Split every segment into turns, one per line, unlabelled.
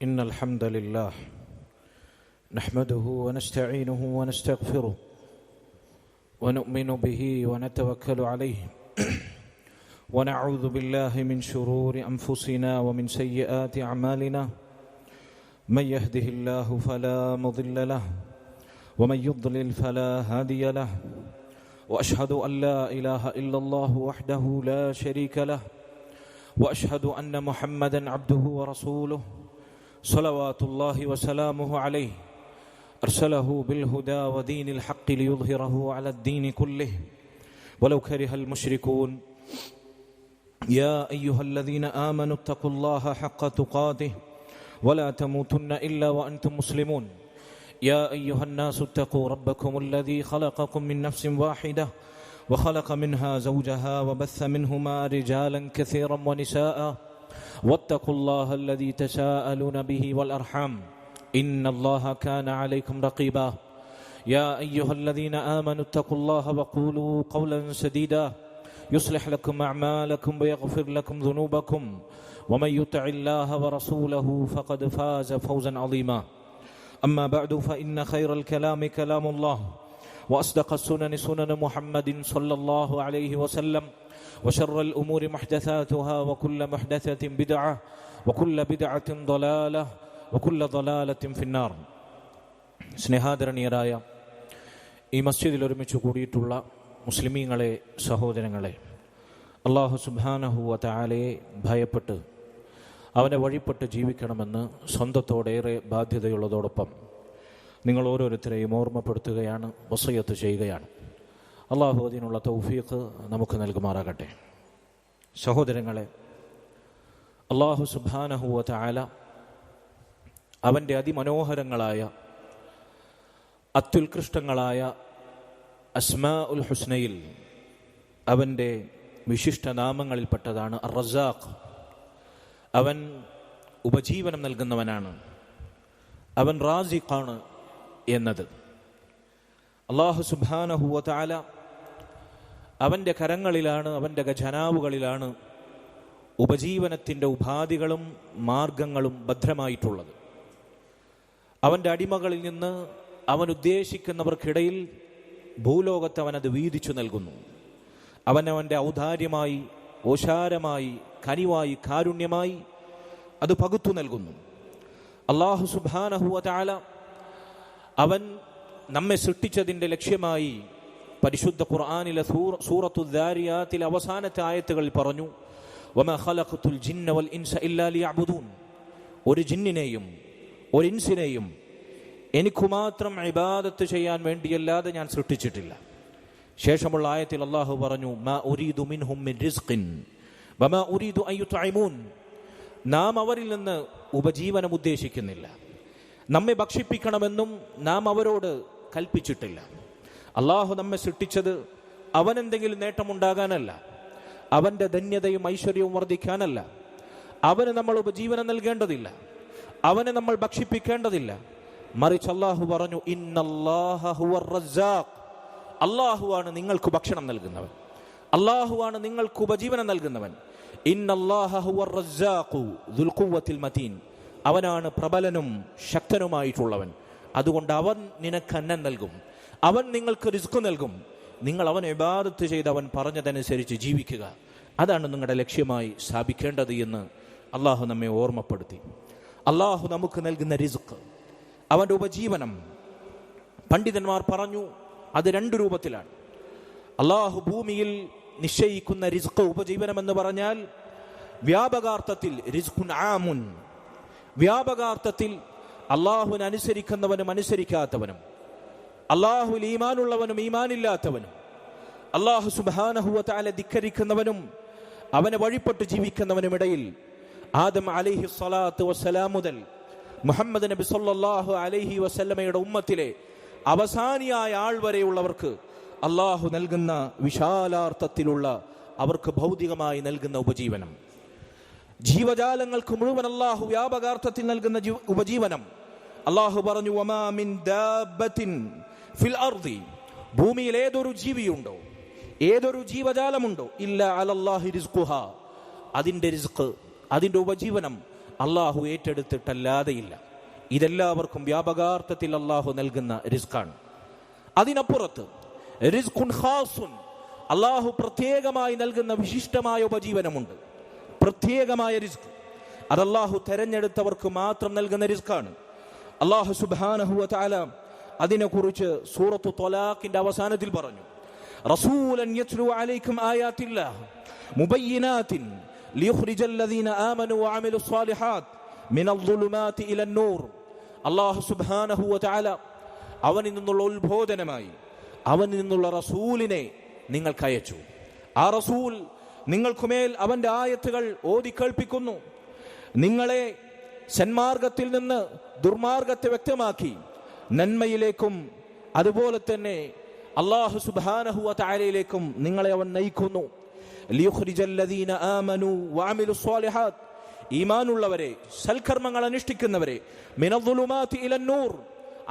إن الحمد لله نحمده ونستعينه ونستغفره ونؤمن به ونتوكل عليه ونعوذ بالله من شرور أنفسنا ومن سيئات أعمالنا من يهده الله فلا مضل له ومن يضلل فلا هادي له وأشهد أن لا إله إلا الله وحده لا شريك له وأشهد أن محمدا عبده ورسوله صلوات الله وسلامه عليه أرسله بالهدى ودين الحق ليظهره على الدين كله ولو كره المشركون يا أيها الذين آمنوا اتقوا الله حق تقاته ولا تموتن إلا وأنتم مسلمون يا أيها الناس اتقوا ربكم الذي خلقكم من نفس واحدة وخلق منها زوجها وبث منهما رجالا كثيرا ونساء واتقوا الله الذي تساءلون به والأرحام إن الله كان عليكم رقيبا يا أيها الذين آمنوا اتقوا الله وقولوا قولا سديدا يصلح لكم أعمالكم ويغفر لكم ذنوبكم ومن يطع الله ورسوله فقد فاز فوزا عظيما أما بعد فإن خير الكلام كلام الله وأصدق السنن سنن محمد صلى الله عليه وسلم وشر الأمور محدثاتها وكل محدثة بدعة وكل بدعة ضلالة وكل ضلالة في النار. സ്നേഹാദരണീയരായ ഈ മസ്ജിദിൽ ഒരുമിച്ച് കൂടിയിട്ടുള്ള മുസ്ലിമീങ്ങളെ, സഹോദരങ്ങളെ, അല്ലാഹു സുബ്ഹാനഹു വ തആലയെ ഭയപ്പെട്ട് അവനെ വഴിപ്പെട്ട് ജീവിക്കണമെന്ന് സ്വന്തത്തോടേറെ ബാധ്യതയുള്ളതോടൊപ്പം നിങ്ങൾ ഓരോരുത്തരെയും ഓർമ്മപ്പെടുത്തുകയാണ്, വസിയത്ത് ചെയ്യുകയാണ്. അള്ളാഹു അതിനുള്ള തൗഫീഖ് നമുക്ക് നൽകുമാറാകട്ടെ. സഹോദരങ്ങളെ, അല്ലാഹു സുബ്ഹാനഹു വ തആല അവൻ്റെ അതിമനോഹരങ്ങളായ അത്യുത്കൃഷ്ടങ്ങളായ അസ്മാഉൽ ഹുസ്നയിൽ അവൻ്റെ വിശിഷ്ട നാമങ്ങളിൽപ്പെട്ടതാണ് അർ-റസാഖ്. അവൻ ഉപജീവനം നൽകുന്നവനാണ്, അവൻ റാസിഖാണ് എന്നത്. അല്ലാഹു സുബ്ഹാനഹു വ തആല അവൻ്റെ കരങ്ങളിലാണ്, അവൻ്റെ ഖജനാവുകളിലാണ് ഉപജീവനത്തിൻ്റെ ഉപാധികളും മാർഗങ്ങളും ഭദ്രമായിട്ടുള്ളത്. അവൻ്റെ അടിമകളിൽ നിന്ന് അവൻ ഉദ്ദേശിക്കുന്നവർക്കിടയിൽ ഭൂലോകത്ത് അവനത് വീതിച്ചു നൽകുന്നു. അവനവൻ്റെ ഔദാര്യമായി, ഓശാരമായി, കനിവായി, കാരുണ്യമായി അത് പകുത്തു നൽകുന്നു. അല്ലാഹു സുബ്ഹാനഹു വ തആല അവൻ നമ്മെ സൃഷ്ടിച്ചതിൻ്റെ ലക്ഷ്യമായി പരിശുദ്ധ ഖുർആനിലെ സൂറത്തു ദാരിയാത്തിലെ അവസാനത്തെ ആയത്തുകളിൽ പറഞ്ഞു, വമാ ഖലഖതുൽ ജിന്ന വൽ ഇൻസ ഇല്ലാ ലിയഅ്ബുദൂൻ. ഒരു ജിന്നിനെയും ഒരു ഇൻസിനെയും എനിക്കു മാത്രം ഇബാദത്ത് ചെയ്യാൻ വേണ്ടിയല്ലാതെ ഞാൻ സൃഷ്ടിച്ചിട്ടില്ല. ശേഷമുള്ള ആയത്തിൽ അല്ലാഹു പറഞ്ഞു, മാ ഉരീദു മിൻഹും മിൻ റിസ്ഖിൻ വമാ ഉരീദു അൻ യുത്ഇമൂൻ. നാം അവരിൽ നിന്ന് ഉപജീവനം ഉദ്ദേശിക്കുന്നില്ല, നമ്മെ ഭക്ഷിപ്പിക്കണമെന്നും നാം അവരോട് കൽപ്പിച്ചിട്ടില്ല. അള്ളാഹു നമ്മെ സൃഷ്ടിച്ചത് അവനെന്തെങ്കിലും നേട്ടമുണ്ടാകാനല്ല, അവൻ്റെ ധന്യതയും ഐശ്വര്യവും വർദ്ധിക്കാനല്ല. അവന് നമ്മൾ ഉപജീവനം നൽകേണ്ടതില്ല, അവനെ നമ്മൾ ഭക്ഷിപ്പിക്കേണ്ടതില്ല. മറിച്ച് അള്ളാഹു പറഞ്ഞു, ഇന്നല്ലാഹ ഹുവർ റസ്സാഖ്. അള്ളാഹുവാണ് നിങ്ങൾക്ക് ഭക്ഷണം നൽകുന്നവൻ, അള്ളാഹുവാണ് നിങ്ങൾക്ക് ഉപജീവനം നൽകുന്നവൻ. ഇന്നല്ലാഹ ഹുവർ റസ്സാഖു ദുൽ ഖുവ്വത്തിൽ മതീൻ. അവനാണ് പ്രബലനും ശക്തനുമായിട്ടുള്ളവൻ. അതുകൊണ്ട് അവൻ നിനക്ക് അന്നം നൽകും, അവൻ നിങ്ങൾക്ക് റിസ്ക് നൽകും. നിങ്ങൾ അവൻ ഇബാദത്ത് ചെയ്ത് അവൻ പറഞ്ഞതനുസരിച്ച് ജീവിക്കുക. അതാണ് നിങ്ങളുടെ ലക്ഷ്യമായി സ്ഥാപിക്കേണ്ടത് എന്ന് അള്ളാഹു നമ്മെ ഓർമ്മപ്പെടുത്തി. അള്ളാഹു നമുക്ക് നൽകുന്ന റിസ്ക്, അവൻ്റെ ഉപജീവനം, പണ്ഡിതന്മാർ പറഞ്ഞു അത് രണ്ട് രൂപത്തിലാണ്. അള്ളാഹു ഭൂമിയിൽ നിശ്ചയിക്കുന്ന റിസ്ക്, ഉപജീവനം എന്ന് പറഞ്ഞാൽ വ്യാപകാർത്ഥത്തിൽ റിസ്ഖുൻ ആമുൻ, വ്യാപകാർത്ഥത്തിൽ അള്ളാഹുവിനെ അനുസരിക്കുന്നവനും അനുസരിക്കാത്തവനും, അള്ളാഹുവിൽ ഈമാനുള്ളവനും ഈമാനില്ലാത്തവനും, അള്ളാഹു സുബ്ഹാനഹു വ തആല ധിക്കരിക്കുന്നവനും അവനെ വഴിപ്പെട്ട് ജീവിക്കുന്നവനും ഇടയിൽ ആദം അലൈഹി സ്വലാത്തു വസ്സലാം മുതൽ മുഹമ്മദ് നബി സല്ലല്ലാഹു അലൈഹി വസല്ലമയുടെ ഉമ്മത്തിലെ അവസാനിയായ ആൾ വരെയുള്ളവർക്ക് അള്ളാഹു നൽകുന്ന വിശാലാർത്ഥത്തിലുള്ള, അവർക്ക് ഭൗതികമായി നൽകുന്ന ഉപജീവനം, ജീവജാലങ്ങൾക്ക് മുഴുവൻ അള്ളാഹു വ്യാപകാർത്ഥത്തിൽ നൽകുന്ന ഉപജീവനം. അള്ളാഹു പറഞ്ഞു, വമാ മിൻ ദാബത്തിൻ ഫിൽ അർദി. ഭൂമിയിൽ ഏതൊരു ജീവിയുണ്ടോ, ഏതൊരു ജീവജാലമുണ്ടോ, ഇല്ല അലല്ലാഹി റിസ്ഖുഹാ. അതിൻ്റെ റിസ്ക്, അതിൻ്റെ ഉപജീവനം അള്ളാഹു ഏറ്റെടുത്തിട്ടല്ലാതെയില്ല. ഇതെല്ലാവർക്കും വ്യാപകാർത്ഥത്തിൽ അള്ളാഹു നൽകുന്ന റിസ്ക്കാണ്. അതിനപ്പുറത്ത് റിസ്ഖുൻ ഖാസുൻ, അള്ളാഹു പ്രത്യേകമായി നൽകുന്ന വിശിഷ്ടമായ ഉപജീവനമുണ്ട്. പ്രത്യേകമായ റിസ്ക് അത് അള്ളാഹു തെരഞ്ഞെടുത്തവർക്ക് മാത്രം നൽകുന്ന റിസ്ക്കാണ്. അള്ളാഹു സുബ്ഹാനഹു വ തആല അതിനെക്കുറിച്ച് സൂറത്തു ത്വലാഖിന്റെ അവസാനത്തിൽ പറഞ്ഞു, റസൂലൻ യത്ലു അലൈക്കും ആയാത്തില്ലാഹ് മുബയ്യിനാത്തിൻ ലിയുഖ്രിജല്ലദീന ആമനു വഅമിലുസ് സ്വാലിഹാത്ത് മിനൽ ദുലുമാതി ഇലൻ നൂർ. അള്ളാഹു സുബ്ഹാനഹു വ തആല അവനിൽ നിന്നുള്ള ഉത്ബോധനമായി അവനിൽ നിന്നുള്ള റസൂലിനെ നിങ്ങൾക്ക് അയച്ചു. ആ റസൂൽ നിങ്ങൾക്കുമേൽ അവന്റെ ആയത്തുകൾ ഓതി കേൾപ്പിക്കുന്നു, നിങ്ങളെ സന്മാർഗത്തിൽ നിന്ന് ദുർമാർഗത്തെ വ്യക്തമാക്കി നന്മയിലേക്കും അതുപോലെ തന്നെ അല്ലാഹു സുബ്ഹാനഹു വ തആലയിലേക്കും നിങ്ങളെ അവൻ നയിക്കുന്നു. ലിയുഖ്രിജല്ലദീന ആമനു വഅമിലുസ് സ്വാലിഹാത്ത്, ഈമാനുള്ളവരെ സൽക്കർമ്മങ്ങൾ അനുഷ്ഠിക്കുന്നവരെ മിനദ്ദുലുമാതി ഇലൻ നൂർ,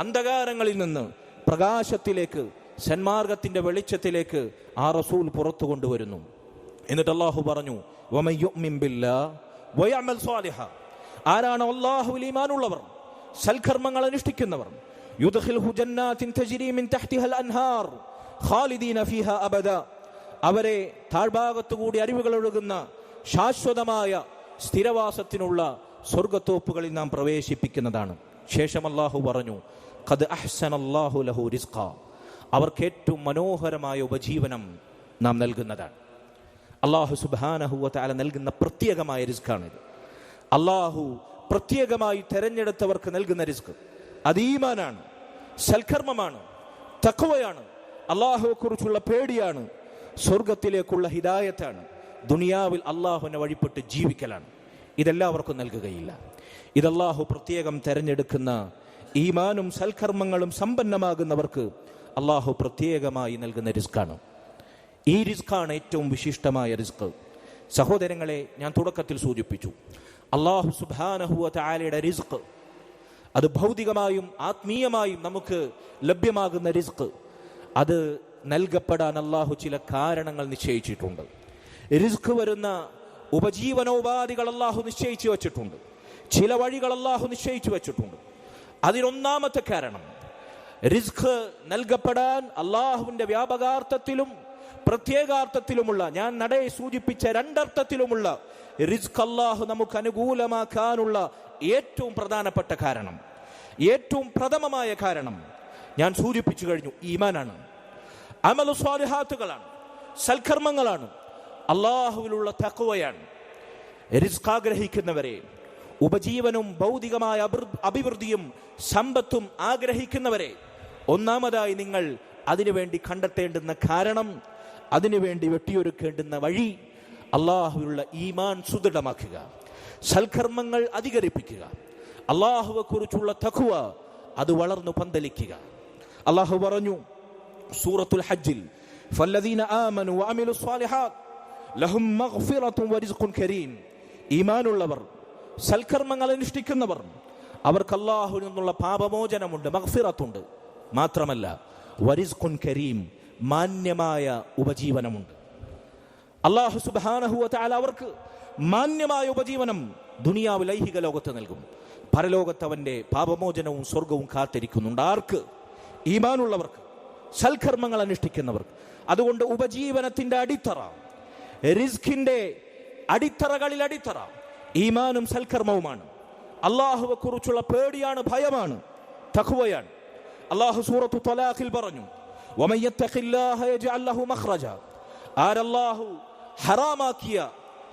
അന്ധകാരങ്ങളിൽ നിന്ന് പ്രകാശത്തിലേക്ക് സന്മാർഗത്തിന്റെ വെളിച്ചത്തിലേക്ക് ആ റസൂൽ പുറത്തു കൊണ്ടുവരുന്നു. എന്നിട്ട് അല്ലാഹു പറഞ്ഞു, വമൻ യുഅ്മിൻ ബില്ലാഹ് വയഅമൽ സ്വാലിഹാ, ആരാണ് അല്ലാഹുവിൽ ഈമാനുള്ളവർ സൽക്കർമ്മങ്ങൾ അനുഷ്ഠിക്കുന്നവർ, യുദ്ഖിൽഹു ജന്നാത്തിൻ തജ്രി മിൻ തഹ്തിഹൽ അൻഹാർ ഖാലിദീന ഫീഹാ അബദ, അവരെ താഴ്ഭാഗത്തുകൂടി അരുവികൾ ഒഴുകുന്ന ശാശ്വതമായ സ്ഥിരവാസത്തിനുള്ള സ്വർഗ്ഗത്തോപ്പുകളിൽ നാം പ്രവേശിപ്പിക്കുന്നതാണ്. ശേഷം അല്ലാഹു പറഞ്ഞു, ഖദ് അഹ്സനല്ലാഹു ലഹു റിസ്ഖ, അവർക്ക് ഏറ്റവും മനോഹരമായ ഉപജീവനം നാം നൽകുന്നതാണ്. അല്ലാഹു സുബ്ഹാനഹു വ തആല നൽകുന്ന പ്രത്യേകമായ റിസ്ക്കാണിത്. അല്ലാഹു പ്രത്യേകമായി തെരഞ്ഞെടുത്തവർക്ക് നൽകുന്ന റിസ്ക് അത് ഈമാനാണ്, സൽക്കർമ്മമാണ്, തഖ്വയാണ്, അല്ലാഹുവെ കുറിച്ചുള്ള പേടിയാണ്, സ്വർഗത്തിലേക്കുള്ള ഹിദായത്താണ്, ദുനിയാവിൽ അല്ലാഹുവിനെ വഴിപ്പെട്ട് ജീവിക്കലാണ്. ഇതെല്ലാവർക്കും നൽകുകയില്ല. ഇതല്ലാഹു പ്രത്യേകം തെരഞ്ഞെടുക്കുന്ന ഈമാനും സൽക്കർമ്മങ്ങളും സമ്പന്നമാകുന്നവർക്ക് അല്ലാഹു പ്രത്യേകമായി നൽകുന്ന റിസ്ക്കാണ്. ഈ റിസ്ക്കാണ് ഏറ്റവും വിശിഷ്ടമായ റിസ്ക്. സഹോദരങ്ങളെ, ഞാൻ തുടക്കത്തിൽ സൂചിപ്പിച്ചു, അല്ലാഹു സുബ്ഹാനഹു വ തആലയുടെ റിസ്ക് അത് ഭൗതികമായും ആത്മീയമായും നമുക്ക് ലഭ്യമാകുന്ന റിസ്ക് അത് നൽകപ്പെടാൻ അല്ലാഹു ചില കാരണങ്ങൾ നിശ്ചയിച്ചിട്ടുണ്ട്. റിസ്ക് വരുന്ന ഉപജീവനോപാധികൾ അല്ലാഹു നിശ്ചയിച്ചു വച്ചിട്ടുണ്ട്. ചില വഴികൾ അല്ലാഹു നിശ്ചയിച്ചു വച്ചിട്ടുണ്ട്. അതിനൊന്നാമത്തെ കാരണം, റിസ്ക് നൽകപ്പെടാൻ അല്ലാഹുവിന്റെ വ്യാപകാർത്ഥത്തിലും പ്രത്യേകാർത്ഥത്തിലുമുള്ള, ഞാൻ നടയെ സൂചിപ്പിച്ച രണ്ടർത്ഥത്തിലുമുള്ള റിസ്ക് അല്ലാഹു നമുക്ക് അനുകൂലമാക്കാനുള്ള ഏറ്റവും പ്രധാനപ്പെട്ട കാരണം, ഏറ്റവും പ്രഥമമായ കാരണം ഞാൻ സൂചിപ്പിച്ചു കഴിഞ്ഞു, ഈമാനാണ്, അമലു സ്വാലിഹാത്തുകളാണ്, സൽക്കർമ്മങ്ങളാണ്, അല്ലാഹുവിലുള്ള തഖ്വയാണ്. റിസ്ക് ആഗ്രഹിക്കുന്നവരെ, ഉപജീവനവും ഭൗതികമായ അഭിവൃദ്ധിയും സമ്പത്തും ആഗ്രഹിക്കുന്നവരെ, ഒന്നാമതായി നിങ്ങൾ അതിനുവേണ്ടി കണ്ടെത്തേണ്ടുന്ന കാരണം, അതിനുവേണ്ടി വെട്ടിയൊരുക്കേണ്ടുന്ന വഴി, അല്ലാഹുവിലുള്ള ഈമാൻ സുദൃഢമാക്കുക, സൽക്കർമ്മങ്ങൾ അധികരിപ്പിക്കുക, അല്ലാഹുവെ കുറിച്ചുള്ള തഖ്വ അത് വളർന്നു പന്തലിക്കുക. അല്ലാഹു പറഞ്ഞു സൂറത്തുൽ ഹജ്ജിൽ, ഫല്ലദീന ആമനു വഅമിലുസ് സ്വാലിഹാത്ത് ലഹും മഗ്ഫിറത്തുൻ വറിസ്ഖുൻ കരീം, ഈമാനുള്ളവർ സൽക്കർമ്മങ്ങൾ അനുഷ്ഠിക്കുന്നവർ അവർക്ക് അല്ലാഹുവിൽ നിന്നുള്ള പാപമോചനമുണ്ട്, മഗ്ഫിറത്തുണ്ട്. മാത്രമല്ല വറിസ്ഖുൻ കരീം, മാന്യമായ ഉപജീവനമുണ്ട്. അല്ലാഹു സുബ്ഹാനഹു വ തആല അവർക്ക് മാന്യമായ ഉപജീവനം ദുനിയാവിൽ ഐഹിക ലോകത്ത് നൽകും. പരലോകത്ത് അവന്റെ പാപമോചനവും സ്വർഗവും കാത്തിരിക്കുന്നുണ്ട്. ആർക്ക്? ഈമാനുള്ളവർക്ക്, സൽക്കർമ്മങ്ങൾ അനുഷ്ഠിക്കുന്നവർക്ക്. അതുകൊണ്ട് ഉപജീവനത്തിന്റെ അടിത്തറ, റിസ്കിന്റെ അടിത്തറകളിൽ അടിത്തറ ഈമാനും സൽക്കർമ്മവുമാണ്. അല്ലാഹുവെ കുറിച്ചുള്ള പേടിയാണ്, ഭയമാണ്, തഖ്വയാണ്. അല്ലാഹു സൂറത്തു ത്വലാഖിൽ പറഞ്ഞു, വമൻ യത്തഖില്ലാഹ യജ്അൽ ലഹു മഖ്റജ, ആരല്ലാഹു ഹറാമാക്കിയ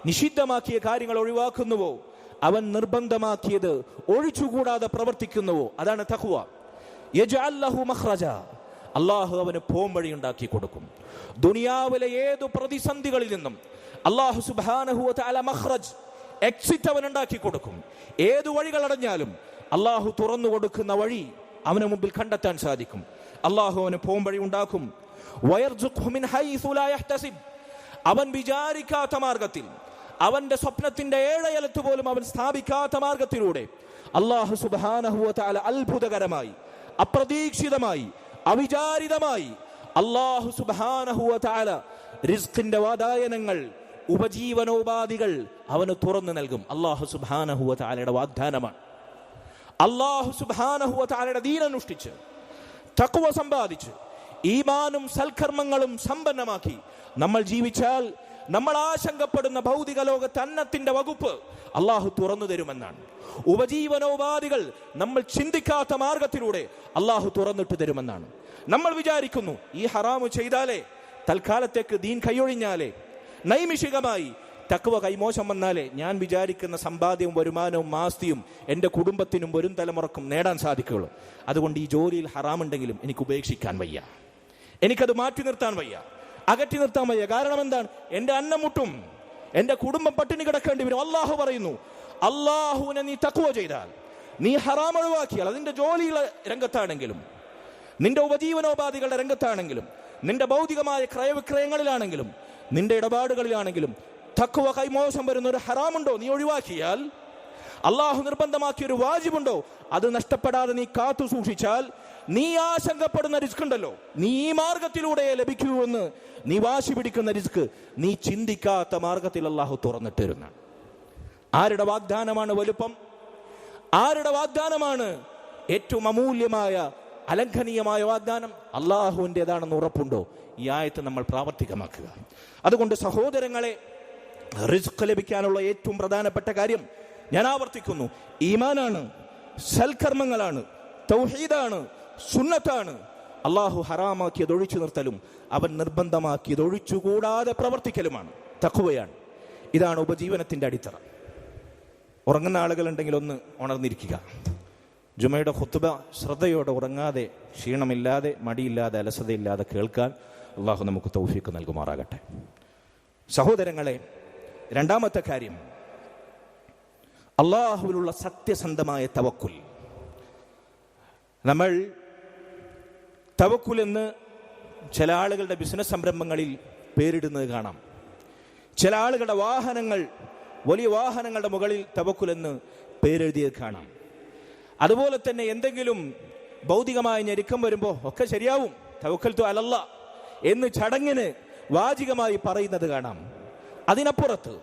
നിഷിദ്ധമാക്കിയ കാര്യങ്ങൾ ഒഴിവാക്കുന്നുവോ, അവൻ നിർബന്ധമാക്കിയത് ഒഴിച്ചുകൂടാതെ പ്രവർത്തിക്കുന്നുവോ, അതാണ് തഖ്വ. യജ്അൽ ലഹു മഖ്റജ, അല്ലാഹു അവന് പോംവഴി ഉണ്ടാക്കി കൊടുക്കും. ദുനിയാവിലെ ഏതു പ്രതിസന്ധികളിൽ നിന്നും അല്ലാഹു സുബ്ഹാനഹു വ തആല മഖ്റജ്, എക്സിറ്റ് അവൻ ഉണ്ടാക്കി കൊടുക്കും. ഏതു വഴികൾ അടഞ്ഞാലും അല്ലാഹു തുറന്നു കൊടുക്കുന്ന വഴി അവന് മുമ്പിൽ കണ്ടെത്താൻ സാധിക്കും. അല്ലാഹു അവന് പോംവഴി ഉണ്ടാക്കും. വയർസുഖ്ഹു മിൻ ഹൈസു ലാ യഹ്തസിബ്, അവൻ വിചാരിക്കാത്ത മാർഗത്തിൽ, അവന്റെ സ്വപ്നത്തിന്റെ ഏഴയലത്ത് പോലും അവൻ സ്ഥാപിക്കാത്ത മാർഗത്തിലൂടെ അല്ലാഹു സുബ്ഹാനഹു വ തആല അത്ഭുതകരമായി, അപ്രതീക്ഷിതമായി, അവിചാരിതമായി അല്ലാഹു സുബ്ഹാനഹു വ തആല റിസ്കിന്റെ വാതായനങ്ങൾ
ഉപജീവനോപാധികൾ അവന് തുറന്നു നൽകും. അല്ലാഹു സുബ്ഹാനഹു വ തആലയുടെ വാഗ്ദാനമാണ്. അല്ലാഹു സുബ്ഹാനഹു വ തആലയുടെ ദീൻ അനുഷ്ഠിച്ച് തഖ്വ സമ്പാദിച്ച് ഈമാനും സൽക്കർമ്മങ്ങളും സമ്പന്നമാക്കി നമ്മൾ ജീവിച്ചാൽ നമ്മൾ ആശങ്കപ്പെടുന്ന ഭൗതിക ലോകത്ത് അന്നത്തിന്റെ വകുപ്പ് അള്ളാഹു തുറന്നു തരുമെന്നാണ്. ഉപജീവനോപാധികൾ നമ്മൾ ചിന്തിക്കാത്ത മാർഗത്തിലൂടെ അള്ളാഹു തുറന്നിട്ട് തരുമെന്നാണ്. നമ്മൾ വിചാരിക്കുന്നു ഈ ഹറാമ് ചെയ്താലേ, തൽക്കാലത്തേക്ക് ദീൻ കൈയൊഴിഞ്ഞാലേ, നൈമിഷികമായി തഖ്വ കൈമോശം വന്നാലേ ഞാൻ വിചാരിക്കുന്ന സമ്പാദ്യവും വരുമാനവും ആസ്തിയും എൻ്റെ കുടുംബത്തിനും വരും തലമുറക്കും നേടാൻ സാധിക്കുകയുള്ളൂ. അതുകൊണ്ട് ഈ ജോലിയിൽ ഹറാമുണ്ടെങ്കിലും എനിക്ക് ഉപേക്ഷിക്കാൻ വയ്യ, എനിക്കത് മാറ്റി നിർത്താൻ വയ്യ, അകറ്റി നിർത്താൻ വയ്യ. കാരണം എന്താണ്? എൻ്റെ അന്നം മുട്ടും, എൻ്റെ കുടുംബം പട്ടിണി കിടക്കേണ്ടി വരും. അള്ളാഹു പറയുന്നു, അള്ളാഹുവിനെ നീ തഖ്വ ചെയ്താൽ, നീ ഹറാം ഒഴിവാക്കിയാൽ, അതിൻ്റെ ജോലിയുടെ രംഗത്താണെങ്കിലും, നിന്റെ ഉപജീവനോപാധികളുടെ രംഗത്താണെങ്കിലും, നിന്റെ ഭൗതികമായ ക്രയവിക്രയങ്ങളിലാണെങ്കിലും, നിന്റെ ഇടപാടുകളിലാണെങ്കിലും തഖ്വ കൈമോശം വരുന്ന ഒരു ഹറാമുണ്ടോ നീ ഒഴിവാക്കിയാൽ, അള്ളാഹു നിർബന്ധമാക്കിയൊരു വാജിബുണ്ടോ അത് നഷ്ടപ്പെടാതെ നീ കാത്തു സൂക്ഷിച്ചാൽ, നീ ആശങ്കപ്പെടുന്ന റിസ്ക് ഉണ്ടല്ലോ, നീ ഈ മാർഗത്തിലൂടെ ലഭിക്കൂ എന്ന് നീ വാശി പിടിക്കുന്ന റിസ്ക് നീ ചിന്തിക്കാത്ത മാർഗത്തിൽ അള്ളാഹു തുറന്നിട്ടിരുന്ന. ആരുടെ വാഗ്ദാനമാണ് വലുപ്പം? ആരുടെ വാഗ്ദാനമാണ് ഏറ്റവും അമൂല്യമായ അലംഘനീയമായ വാഗ്ദാനം? അള്ളാഹുവിൻ്റെതാണെന്ന് ഉറപ്പുണ്ടോ? ഈ ആയത്ത് നമ്മൾ പ്രാവർത്തികമാക്കുക. അതുകൊണ്ട് സഹോദരങ്ങളെ, റിസ്ക് ലഭിക്കാനുള്ള ഏറ്റവും പ്രധാനപ്പെട്ട കാര്യം ഞാൻ ആവർത്തിക്കുന്നു, ഈമാനാണ്, സൽക്കർമ്മങ്ങളാണ്, തൗഹീദാണ്, സുന്നത്താണ്. അള്ളാഹു ഹറാമാക്കിയത് ഒഴിച്ചു നിർത്തലും അവൻ നിർബന്ധമാക്കിയത് ഒഴിച്ചുകൂടാതെ പ്രവർത്തിക്കലുമാണ്, തഖ്വയാണ്. ഇതാണ് ഉപജീവനത്തിന്റെ അടിത്തറ. ഉറങ്ങുന്ന ആളുകളുണ്ടെങ്കിൽ ഒന്ന് ഉണർന്നിരിക്കുക. ജുമയുടെ ഖുത്ബ ശ്രദ്ധയോടെ, ഉറങ്ങാതെ, ക്ഷീണമില്ലാതെ, മടിയില്ലാതെ, അലസതയില്ലാതെ കേൾക്കാൻ അള്ളാഹു നമുക്ക് തൗഫീഖ് നൽകുമാറാകട്ടെ. സഹോദരങ്ങളെ, രണ്ടാമത്തെ കാര്യം അള്ളാഹുവിലുള്ള സത്യസന്ധമായ തവക്കുൽ. നമ്മൾ തവക്കുൽ എന്ന് ചില ആളുകളുടെ ബിസിനസ് സംരംഭങ്ങളിൽ പേരിടുന്നത് കാണാം. ചില ആളുകളുടെ വാഹനങ്ങൾ, വലിയ വാഹനങ്ങളുടെ മുകളിൽ തവക്കുൽ എന്ന് പേരെഴുതിയത് കാണാം. അതുപോലെ തന്നെ എന്തെങ്കിലും ഭൗതികമായ ഞെരുക്കം വരുമ്പോൾ ഒക്കെ ശരിയാവും, തവക്കൽതു അലല്ലാ എന്ന് ചടങ്ങിന് വാചികമായി പറയുന്നത് കാണാം. അതിനപ്പുറത്ത്,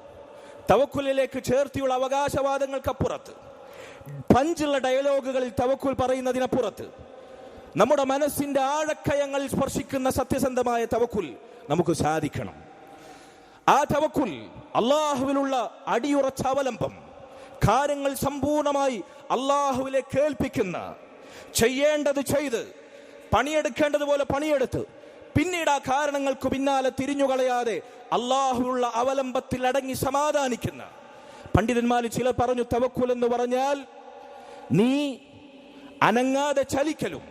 തവക്കുലിലേക്ക് ചേർത്തിയുള്ള അവകാശവാദങ്ങൾക്കപ്പുറത്ത്, പഞ്ചുള്ള ഡയലോഗുകളിൽ തവക്കുൽ പറയുന്നതിനപ്പുറത്ത്, നമ്മുടെ മനസ്സിന്റെ ആഴക്കയങ്ങളിൽ സ്പർശിക്കുന്ന സത്യസന്ധമായ തവക്കുൽ നമുക്ക് സാധിക്കണം. ആ തവക്കുൽ അള്ളാഹുവിലുള്ള അടിയുറച്ച അവലംബം, കാര്യങ്ങൾ സമ്പൂർണമായി അള്ളാഹുവിലെ കേൾപ്പിക്കുന്ന, ചെയ്യേണ്ടത് ചെയ്ത്, പണിയെടുക്കേണ്ടതുപോലെ പണിയെടുത്ത്, പിന്നീട് ആ കാരണങ്ങൾക്ക് പിന്നാലെ തിരിഞ്ഞുകളയാതെ അള്ളാഹുവിലുള്ള അവലംബത്തിൽ അടങ്ങി സമാധാനിക്കുന്ന. പണ്ഡിതന്മാരിൽ ചിലർ പറഞ്ഞു, തവക്കുൽ എന്ന് പറഞ്ഞാൽ നീ അനങ്ങാതെ ചലിക്കലും,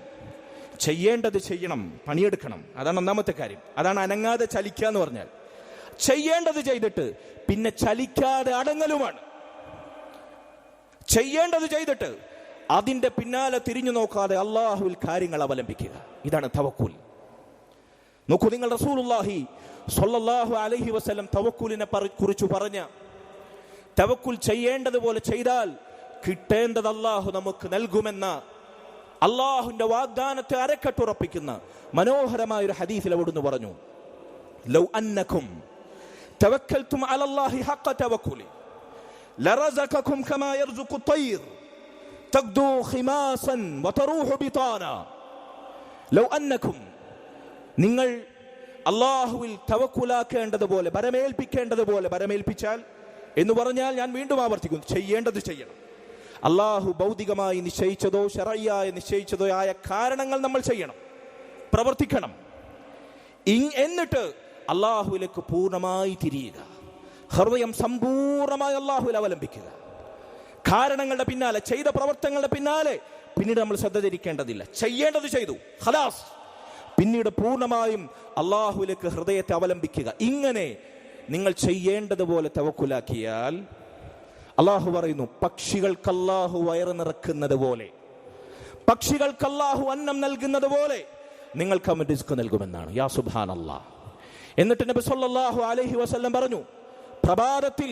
ചെയ്യേണ്ടത് ചെയ്യണം, പണിയെടുക്കണം. അതാണ് ഒന്നാമത്തെ കാര്യം. അതാണ് അനങ്ങാതെ ചലിക്കുക എന്ന് പറഞ്ഞാൽ. ചെയ്യേണ്ടത് ചെയ്തിട്ട് പിന്നെ ചലിക്കാതെ അടങ്ങലുമാണ്. ചെയ്യേണ്ടത് ചെയ്തിട്ട് അതിന്റെ പിന്നാലെ തിരിഞ്ഞു നോക്കാതെ അള്ളാഹുവിൽ കാര്യങ്ങൾ അവലംബിക്കുക. ഇതാണ് തവക്കുൽ. നോക്കൂ, നിങ്ങൾ റസൂലുള്ളാഹി സ്വല്ലല്ലാഹു അലൈഹി വസല്ലം തവക്കുലിനെ കുറിച്ച് പറഞ്ഞ, തവക്കുൽ ചെയ്യേണ്ടതുപോലെ ചെയ്താൽ കിട്ടേണ്ടത് അള്ളാഹു നമുക്ക് നൽകുമെന്ന അള്ളാഹുവിന്റെ വാഗ്ദാനത്തെ അരക്കെട്ടുറപ്പിക്കുന്ന മനോഹരമായ ഒരു ഹദീസിൽ അവിടുന്ന് പറഞ്ഞു, ലൗ അന്നകും തവക്കൽതും അലല്ലാഹി ഹഖ തവക്കുലി ലറസഖകും കമാ യർസുഖു തയ്ർ തഗ്ദു ഖിമാസൻ വതറൂഹു ബിതാന. ലൗ അന്നകും, നിങ്ങൾ അള്ളാഹുവിൽ തവക്കുലാക്കേണ്ടതുപോലെ, ബരമേൽപ്പിക്കേണ്ടതുപോലെ ബരമേൽപ്പിച്ചാൽ എന്ന് പറഞ്ഞാൽ, ഞാൻ വീണ്ടും ആവർത്തിക്കുന്നു, ചെയ്യേണ്ടത് ചെയ്യണം. അള്ളാഹു ഭൗതികമായി നിശ്ചയിച്ചതോ ശറഈയായി നിശ്ചയിച്ചതോ ആയ കാരണങ്ങൾ നമ്മൾ ചെയ്യണം, പ്രവർത്തിക്കണം. എന്നിട്ട് അള്ളാഹുവിലേക്ക് പൂർണ്ണമായി തിരിയുക, ഹൃദയം സമ്പൂർണമായി അള്ളാഹുവിൽ അവലംബിക്കുക. കാരണങ്ങളുടെ പിന്നാലെ, ചെയ്ത പ്രവർത്തനങ്ങളുടെ പിന്നാലെ പിന്നീട് നമ്മൾ ശ്രദ്ധ തിരിക്കേണ്ടതില്ല. ചെയ്യേണ്ടത് ചെയ്തു, ഖലാസ്. പിന്നീട് പൂർണ്ണമായും അള്ളാഹുവിലേക്ക് ഹൃദയത്തെ അവലംബിക്കുക. ഇങ്ങനെ നിങ്ങൾ ചെയ്യേണ്ടതുപോലെ തവക്കുലാക്കിയാൽ, അള്ളാഹു പറയുന്നു, പക്ഷികൾക്ക് അള്ളാഹു വയറ് നിറക്കുന്നത് പോലെ, പക്ഷികൾക്ക് അള്ളാഹു അന്നം നൽകുന്നത് പോലെ നിങ്ങൾക്ക് അവൻ റിസ്ക് നൽകുമെന്നാണ്. യാ സുബ്ഹാനല്ലാഹ്. എന്നിട്ട് നബി സല്ലല്ലാഹു അലൈഹി വസല്ലം പറഞ്ഞു, പ്രഭാതത്തിൽ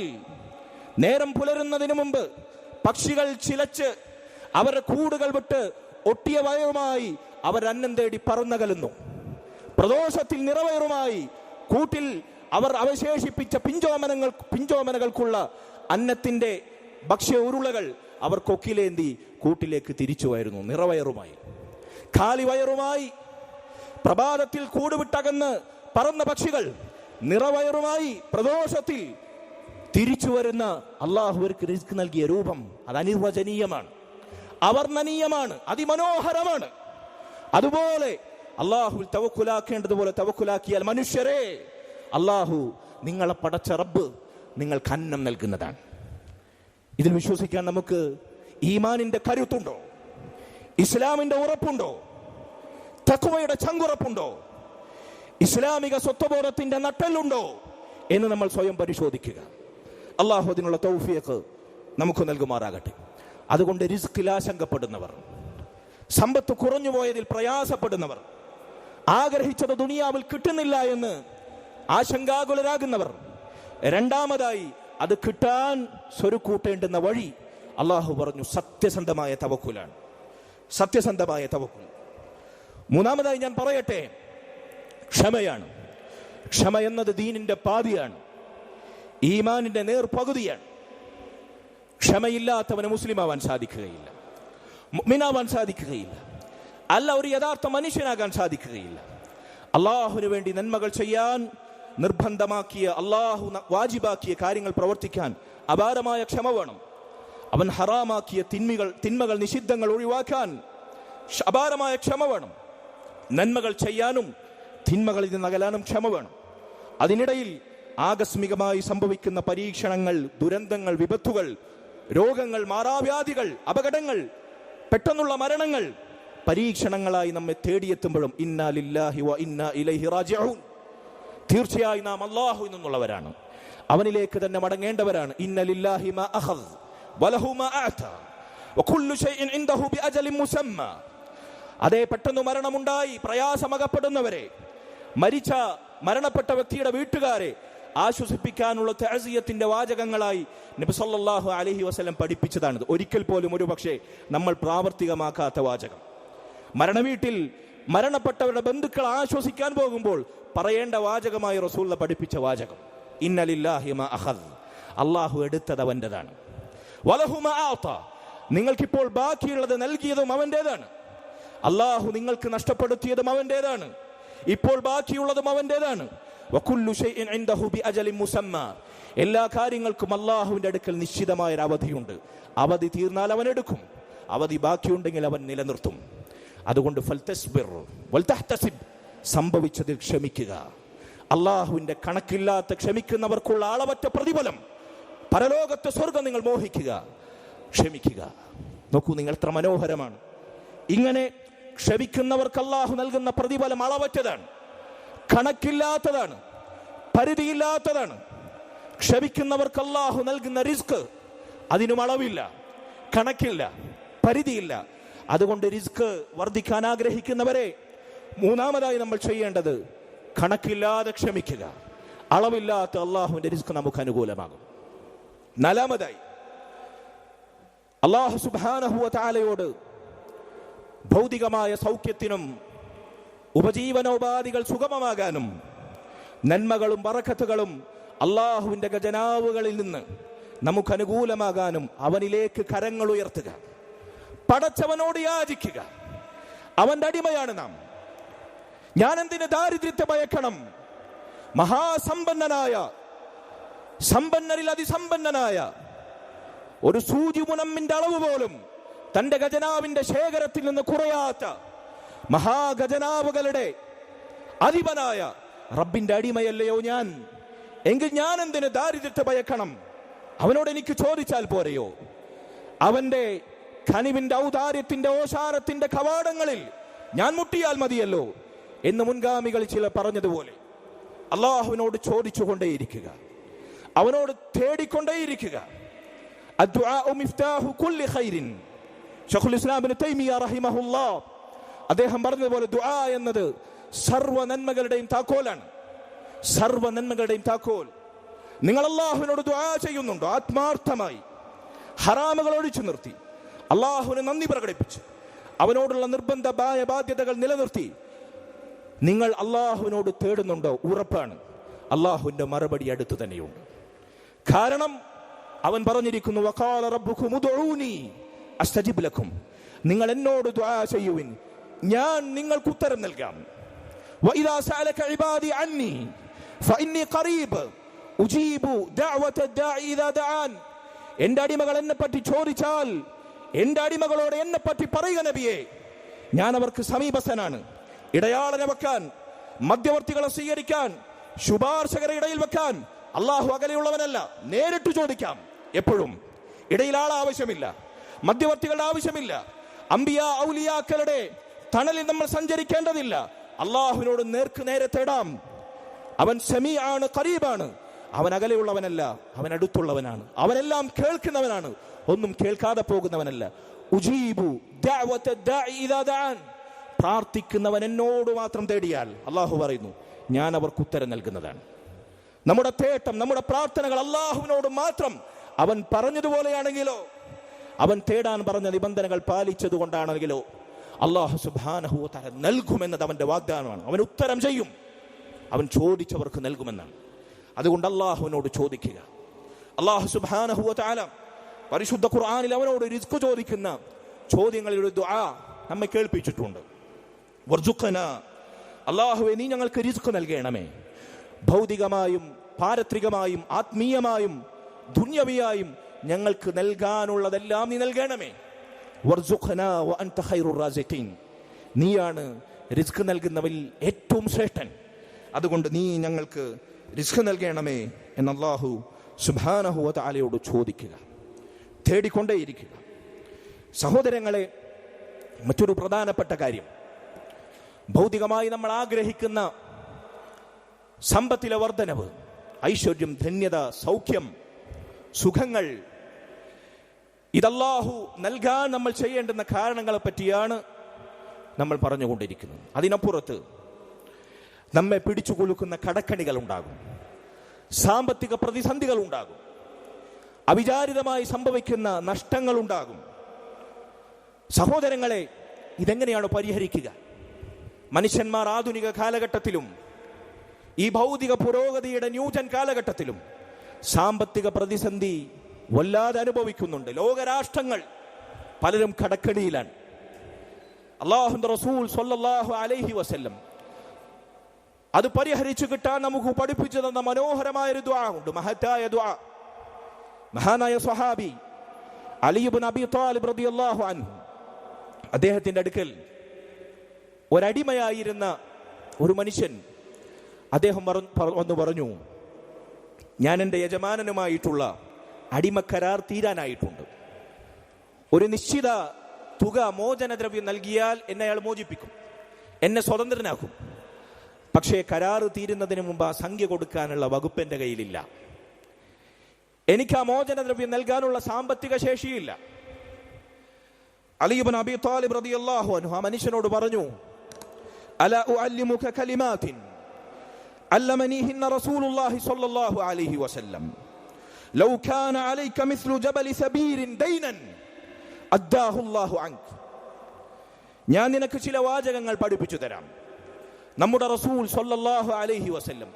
നേരം പുലരുന്നതിന് മുമ്പ് പക്ഷികൾ ചിലച്ച് അവരുടെ കൂടുകൾ വിട്ട് ഒട്ടിയ വയറുമായി അവർ അന്നം തേടി പറന്നകലുന്നു. പ്രദോഷത്തിൽ നിറവയറുമായി കൂട്ടിൽ അവർ അവശേഷിപ്പിച്ച പിഞ്ചോമനകൾക്കുള്ള അന്നത്തിന്റെ ഭക്ഷ്യ ഉരുളകൾ അവർ കൊക്കിലേന്തി കൂട്ടിലേക്ക് തിരിച്ചുവായിരുന്നു, നിറവയറുമായി. കാലിവയറുമായി പ്രഭാതത്തിൽ കൂടുവിട്ടകന്ന് പറന്ന പക്ഷികൾ നിറവയറുമായി പ്രദോഷത്തിൽ തിരിച്ചു വരുന്ന അള്ളാഹുവിற்கு റിസ്ക് നൽകിയ രൂപം അത് അനിർവചനീയമാണ്, അവർണ്ണനീയമാണ്, അതിമനോഹരമാണ്. അതുപോലെ അള്ളാഹുവിൽ തവക്കുലാക്കേണ്ടതുപോലെ തവക്കുലാക്കിയാൽ മനുഷ്യരെ അള്ളാഹു നിങ്ങളെ പടച്ച റബ്ബ് നിങ്ങൾക്ക് അന്നം നൽകുന്നതാണ്. ഇതിൽ വിശ്വസിക്കാൻ നമുക്ക് ഈമാനിന്റെ കരുത്തുണ്ടോ? ഇസ്ലാമിന്റെ ഉറപ്പുണ്ടോ? തഖ്വയുടെ ചങ്കുറപ്പുണ്ടോ? ഇസ്ലാമിക സ്വത്വബോധത്തിന്റെ നട്ടെല്ലുണ്ടോ എന്ന് നമ്മൾ സ്വയം പരിശോധിക്കുക. അള്ളാഹു അതിനുള്ള തൗഫീഖ് നമുക്ക് നൽകുമാറാകട്ടെ. അതുകൊണ്ട് റിസ്കിൽ ആശങ്കപ്പെടുന്നവർ, സമ്പത്ത് കുറഞ്ഞുപോയതിൽ പ്രയാസപ്പെടുന്നവർ, ആഗ്രഹിച്ചത് ദുനിയാവിൽ കിട്ടുന്നില്ല എന്ന് ആശങ്കാകുലരാകുന്നവർ, രണ്ടാമതായി അത് കിട്ടാൻ സ്വരുക്കൂട്ടേണ്ടുന്ന വഴി അള്ളാഹു പറഞ്ഞു സത്യസന്ധമായ തവക്കുലാണ്, സത്യസന്ധമായ തവക്കുൽ. മൂന്നാമതായി ഞാൻ പറയട്ടെ, ക്ഷമയാണ്. ക്ഷമ എന്നത് ദീനിന്റെ പാതിയാണ്, ഈമാനിന്റെ നേർപകുതിയാണ്. ക്ഷമയില്ലാത്തവന് മുസ്ലിം ആവാൻ സാധിക്കുകയില്ല, മുഅ്മിനാവാൻ സാധിക്കുകയില്ല, അല്ല ഒരു യഥാർത്ഥ മനുഷ്യനാകാൻ സാധിക്കുകയില്ല. അള്ളാഹുവിന് വേണ്ടി നന്മകൾ ചെയ്യാൻ നിർബന്ധമാക്കിയ, അള്ളാഹു വാജിബാക്കിയ കാര്യങ്ങൾ പ്രവർത്തിക്കാൻ അപാരമായ ക്ഷമ വേണം. അവൻ ഹറാമാക്കിയ തിന്മകൾ നിഷിദ്ധങ്ങൾ ഒഴിവാക്കാൻ അപാരമായ ക്ഷമ വേണം. നന്മകൾ ചെയ്യാനും തിന്മകളിൽ നിന്ന് അകലാനും ക്ഷമ വേണം. അതിനിടയിൽ ആകസ്മികമായി സംഭവിക്കുന്ന പരീക്ഷണങ്ങൾ, ദുരന്തങ്ങൾ, വിപത്തുകൾ, രോഗങ്ങൾ, മാറാവ്യാധികൾ, അപകടങ്ങൾ, പെട്ടെന്നുള്ള മരണങ്ങൾ പരീക്ഷണങ്ങളായി നമ്മെ തേടിയെത്തുമ്പോഴും ഇന്നാ ലില്ലാഹി വ ഇന്നാ ഇലൈഹി റാജിഊൻ, തീർച്ചയായും നാം അല്ലാഹുവിൽ നിന്നുള്ളവരാണ്, അവനിലേക്ക് തന്നെ മടങ്ങേണ്ടവരാണ്. ഇന്ന ലില്ലാഹി മാ അഖദ് വലഹു മാ അഅതാ വകുല്ലു ശൈഇൻ ഇൻദഹു ബിഅജലിൻ മുസമ്മ. അതേ, പെട്ടെന്ന് മരണമുണ്ടായി പ്രയാസമകപ്പെടുന്നവരെ, മരണപ്പെട്ട വ്യക്തിയുടെ വീട്ടുകാരെ ആശ്വസിപ്പിക്കാനുള്ള തഅസിയത്തിന്റെ വാചകങ്ങളായി നബി സല്ലല്ലാഹു അലൈഹി വസല്ലം പഠിപ്പിച്ചതാണിത്. ഒരിക്കൽ പോലും ഒരു പക്ഷേ നമ്മൾ പ്രാവർത്തികമാക്കാത്ത വാചകം. മരണവീട്ടിൽ മരണപ്പെട്ടവരുടെ ബന്ധുക്കൾ ആശ്വസിക്കാൻ പോകുമ്പോൾ പറയേണ്ട വാചകമായി റസൂൽ പഠിപ്പിച്ച വാചകം ഇന്ന ലില്ലാഹി മാ അഖദ്, അള്ളാഹു എടുത്തത് അവൻ്റെതാണ്. വലഹു മാ അഅതാ, നിങ്ങൾക്കിപ്പോൾ ബാക്കിയുള്ളത് നൽകിയതും അവൻ്റെതാണ്. അള്ളാഹു നിങ്ങൾക്ക് നഷ്ടപ്പെടുത്തിയതും അവൻ്റെതാണ്, ഇപ്പോൾ ബാക്കിയുള്ളതും അവൻ്റെതാണ്. വകുല്ലു ശൈഇൻ ഇൻദഹു ബിഅജലിൻ മുസമ്മ, എല്ലാ കാര്യങ്ങൾക്കും അള്ളാഹുവിന്റെ അടുക്കൽ നിശ്ചിതമായ ഒരു അവധിയുണ്ട്. അവധി തീർന്നാൽ അവൻ എടുക്കും, അവധി ബാക്കിയുണ്ടെങ്കിൽ അവൻ നിലനിർത്തും. അതുകൊണ്ട് ഫൽതസ്ബിർ വൽതഹ്തസിബ്, സംഭവിച്ചതിൽ ക്ഷമിക്കുക. അള്ളാഹുവിന്റെ കണക്കില്ലാത്ത ക്ഷമിക്കുന്നവർക്കുള്ള അളവറ്റ പ്രതിഫലം, പരലോകത്തെ സ്വർഗം നിങ്ങൾ മോഹിക്കുക, ക്ഷമിക്കുക. നോക്കൂ, നിങ്ങൾ എത്ര മനോഹരമാണ്. ഇങ്ങനെ ക്ഷമിക്കുന്നവർക്ക് അള്ളാഹു നൽകുന്ന പ്രതിഫലം അളവറ്റതാണ്, കണക്കില്ലാത്തതാണ്, പരിധിയില്ലാത്തതാണ്. ക്ഷമിക്കുന്നവർക്ക് അള്ളാഹു നൽകുന്ന റിസ്ക് അതിനും അളവില്ല, കണക്കില്ല, പരിധിയില്ല. അതുകൊണ്ട് റിസ്ക് വർദ്ധിക്കാൻ ആഗ്രഹിക്കുന്നവരെ മൂന്നാമതായി നമ്മൾ ചെയ്യേണ്ടത് കണക്കില്ലാതെ ക്ഷമിക്കുക. അളവില്ലാത്ത അള്ളാഹുവിന്റെ റിസ്ക് നമുക്ക് അനുകൂലമാകും. നാലാമതായി അള്ളാഹു സുബ്ഹാനഹു വ തആലയോട് ഭൗതികമായ സൗഖ്യത്തിനും ഉപജീവനോപാധികൾ സുഗമമാകാനും നന്മകളും ബറക്കത്തുകളും അള്ളാഹുവിന്റെ ഖജനാവുകളിൽ നിന്ന് നമുക്ക് അനുകൂലമാകാനും അവനിലേക്ക് കരങ്ങൾ ഉയർത്തുക, പടച്ചവനോട് യാചിക്കുക. അവന്റെ അടിമയാണ് നാം. ഞാൻ എന്തിന് ദാരിദ്ര്യത്തെ ഭയക്കണം? മഹാസമ്പന്നനായ, സമ്പന്നരിൽ അതിസമ്പന്നനായ, ഒരു സൂചി മുനമ്മിന്റെ അളവ് പോലും തന്റെ ഖജനാവിന്റെ ശേഖരത്തിൽ നിന്ന് കുറയാത്ത മഹാഖജനാവുകളുടെ അധിപനായ റബ്ബിന്റെ അടിമയല്ലയോ ഞാൻ? എങ്കിൽ ഞാൻ എന്തിന് ദാരിദ്ര്യത്തെ ഭയക്കണം? അവനോട് എനിക്ക് ചോദിച്ചാൽ പോരെയോ? അവന്റെ ഖനിവിന്റെ ഔദാര്യത്തിന്റെ ഓശാരത്തിന്റെ കവാടങ്ങളിൽ ഞാൻ മുട്ടിയാൽ മതിയല്ലോ എന്ന് മുൻഗാമികൾ ചില പറഞ്ഞതുപോലെ അള്ളാഹുവിനോട് ചോദിച്ചുകൊണ്ടേയിരിക്കുക, അവനോട് തേടിക്കൊണ്ടേയിരിക്കുക. അദ്ദുആഉ മിഫ്താഹു കുല്ലി ഖൈറിൻ. ശൈഖുൽ ഇസ്ലാം ഇബ്നു തൈമിയ്യ റഹിമഹുല്ലാഹ് അദ്ദേഹം പറഞ്ഞതുപോലെ ദുആ എന്നത് സർവ്വ നന്മകളുടെയും താക്കോലാണ്, സർവ്വ നന്മകളുടെയും താക്കോൽ. നിങ്ങൾ അള്ളാഹുവിനോട് ദുആ ചെയ്യുന്നുണ്ടോ? ആത്മാർത്ഥമായി ഹറാമുകൾ ഒഴിച്ചു നിർത്തി അള്ളാഹുവിന് നന്ദി പ്രകടിപ്പിച്ച് അവനോടുള്ള നിർബന്ധമായ ബാധ്യതകൾ നിലനിർത്തി നിങ്ങൾ അള്ളാഹുവിനോട് തേടുന്നുണ്ടോ? ഉറപ്പാണ് അള്ളാഹുവിന്റെ മറുപടി അടുത്ത് തന്നെയുണ്ട്. കാരണം അവൻ പറഞ്ഞിരിക്കുന്നു, വഖാല റബ്ബുക്കും ഉദ്ഉനി അസ്തജിബ് ലക്കും, നിങ്ങൾ എന്നോട് ദുആ ചെയ്യുവിൻ, ഞാൻ നിങ്ങൾക്ക് ഉത്തരം നൽകാം. വഇദാ സഅലക ഇബാദി അന്നി ഫഇന്നി ഖറീബ് ഉജീബു ദഅവത ദാഇ ഇദാ ദഅൻ. എന്റെ അടിമകൾ എന്നെ പറ്റി ചോദിച്ചാൽ എന്റെ അടിമകളോട് എന്നെ പറ്റി പറയുക നബിയെ, ഞാൻ അവർക്ക് സമീപസ്ഥനാണ്. ഇടയാളനെ വെക്കാൻ, മധ്യവർത്തികളെ സ്വീകരിക്കാൻ, ശുപാർശകരെ ഇടയിൽ വെക്കാൻ അള്ളാഹു അകലെയുള്ളവനല്ല. നേരിട്ട് ചോദിക്കാം. എപ്പോഴും ഇടയിൽ ആൾ ആവശ്യമില്ല, മധ്യവർത്തികളുടെ ആവശ്യമില്ല, അമ്പിയ ഔലിയാക്കളുടെ തണലിൽ നമ്മൾ സഞ്ചരിക്കേണ്ടതില്ല. അള്ളാഹുവിനോട് നേർക്ക് നേരെ തേടാം. അവൻ സമീ ആണ്, ഖരീബാണ്. അവൻ അകലെയുള്ളവനല്ല, അവൻ അടുത്തുള്ളവനാണ്. അവനെല്ലാം കേൾക്കുന്നവനാണ്, ഒന്നും കേൾക്കാതെ പോകുന്നവനല്ല. ഉജീബു ദഅവത ദാഇ ഇദാ ദഅൻ, പ്രാർത്ഥിക്കുന്നവൻ എന്നോട് മാത്രം തേടിയാൽ അള്ളാഹു പറയുന്നു, ഞാൻ അവർക്ക് ഉത്തരം നൽകുന്നതാണ്. നമ്മുടെ തേട്ടം, നമ്മുടെ പ്രാർത്ഥനകൾ അള്ളാഹുവിനോട് മാത്രം അവൻ പറഞ്ഞതുപോലെയാണെങ്കിലോ, അവൻ തേടാൻ പറഞ്ഞ നിബന്ധനകൾ പാലിച്ചത് കൊണ്ടാണെങ്കിലോ അള്ളാഹു സുബ്ഹാനഹു വ തആല നൽകുമെന്നത് അവന്റെ വാഗ്ദാനമാണ്. അവൻ ഉത്തരം ചെയ്യും, അവൻ ചോദിച്ചവർക്ക് നൽകുമെന്നാണ്. അതുകൊണ്ട് അള്ളാഹുവിനോട് ചോദിക്കുക. അള്ളാഹു സുബ്ഹാനഹു വ തആല പരിശുദ്ധ ഖുർആനിൽ അവനോട് റിസ്ക് ചോദിക്കുന്ന ചോദ്യങ്ങളുടെ ദുആ നമ്മെ കേൾപ്പിച്ചിട്ടുണ്ട്. വർസുഖ്നാ, അള്ളാഹുവേ നീ ഞങ്ങൾക്ക് റിസ്ക് നൽകണമേ. ഭൗതികമായും പാരത്രികമായും ആത്മീയമായും ദുന്യവിയായും ഞങ്ങൾക്ക് നൽകാനുള്ളതെല്ലാം നീ നൽകണമേ. വർസുഖ്നാ വ അൻത ഖൈറുർ റാസിഖീൻ, നീയാണ് റിസ്ക് നൽകുന്നവരിൽ ഏറ്റവും ശ്രേഷ്ഠൻ. അതുകൊണ്ട് നീ ഞങ്ങൾക്ക് റിസ്ക് നൽകണമേ എന്ന് അല്ലാഹു സുബ്ഹാനഹു വ തആലയോട് ചോദിക്കുക, തേടിക്കൊണ്ടേയിരിക്കുക. സഹോദരങ്ങളെ, മറ്റൊരു പ്രധാനപ്പെട്ട കാര്യം, ഭൗതികമായി നമ്മൾ ആഗ്രഹിക്കുന്ന സമ്പത്തിലെ വർധനവ്, ഐശ്വര്യം, ധന്യത, സൗഖ്യം, സുഖങ്ങൾ, ഇതല്ലാഹു നൽകാൻ നമ്മൾ ചെയ്യേണ്ടുന്ന കാരണങ്ങളെ പറ്റിയാണ് നമ്മൾ പറഞ്ഞുകൊണ്ടിരിക്കുന്നത്. അതിനപ്പുറത്ത് നമ്മെ പിടിച്ചു കുലുക്കുന്ന കടക്കണികൾ ഉണ്ടാകും, സാമ്പത്തിക പ്രതിസന്ധികൾ ഉണ്ടാകും, അവിചാരിതമായി സംഭവിക്കുന്ന നഷ്ടങ്ങൾ ഉണ്ടാകും. സഹോദരങ്ങളെ, ഇതെങ്ങനെയാണ് പരിഹരിക്കുക? മനുഷ്യന്മാർ ആധുനിക കാലഘട്ടത്തിലും ഈ ഭൗതിക പുരോഗതിയുടെ ന്യൂജൻ കാലഘട്ടത്തിലും സാമ്പത്തിക പ്രതിസന്ധി വല്ലാതെ അനുഭവിക്കുന്നുണ്ട്. ലോകരാഷ്ട്രങ്ങൾ പലരും കടക്കണിയിലാണ്. അല്ലാഹുവിന്റെ റസൂൽ സ്വല്ലല്ലാഹു അലൈഹി വസല്ലം അത് പരിഹരിച്ചു കിട്ടാൻ നമുക്ക് പഠിപ്പിച്ചു തന്ന മനോഹരമായൊരു ദുആ ഉണ്ട്, മഹത്തായ ദുആ. മഹാനായ സ്വഹാബി അലി ഇബ്നു അബീ ത്വാലിബ് റളിയല്ലാഹു അൻഹു, അദ്ദേഹത്തിന്റെ അടുക്കൽ ഒരടിമയായിരുന്ന ഒരു മനുഷ്യൻ, അദ്ദേഹം വന്നു പറഞ്ഞു, ഞാൻ എൻ്റെ യജമാനനുമായിട്ടുള്ള അടിമക്കരാർ തീരാനായിട്ടുണ്ട്. ഒരു നിശ്ചിത തുക മോചനദ്രവ്യം നൽകിയാൽ എന്നെ അയാൾ മോചിപ്പിക്കും, എന്നെ സ്വതന്ത്രനാക്കും. പക്ഷേ കരാറ് തീരുന്നതിന് മുമ്പ് ആ സംഖ്യ കൊടുക്കാനുള്ള വകുപ്പ് എൻ്റെ കയ്യിലില്ല. എനിക്ക് ആ മോചനദ്രവ്യം നൽകാനുള്ള സാമ്പത്തിക ശേഷിയില്ല. അലി ഇബ്നു അബീ ത്വാലിബ് റളിയല്ലാഹു അൻഹു ആ മനുഷ്യനോട് പറഞ്ഞു, അലാ ഉഅല്ലിമുക കലിമാത്തിൻ അല്ലമനീഹിന്ന റസൂലുള്ളാഹി സ്വല്ലല്ലാഹു അലൈഹി വസല്ലം ലൗ കാന അലൈക മിസ്ലു ജബലി സബീരിൻ ദൈനൻ അദ്ദാഹു അല്ലാഹു അൻക. ഞാൻ നിനക്ക് ചില വാചകങ്ങൾ പഠിപ്പിച്ചു തരാം. നമ്മുടെ റസൂൽ സ്വല്ലല്ലാഹു അലൈഹി വസല്ലം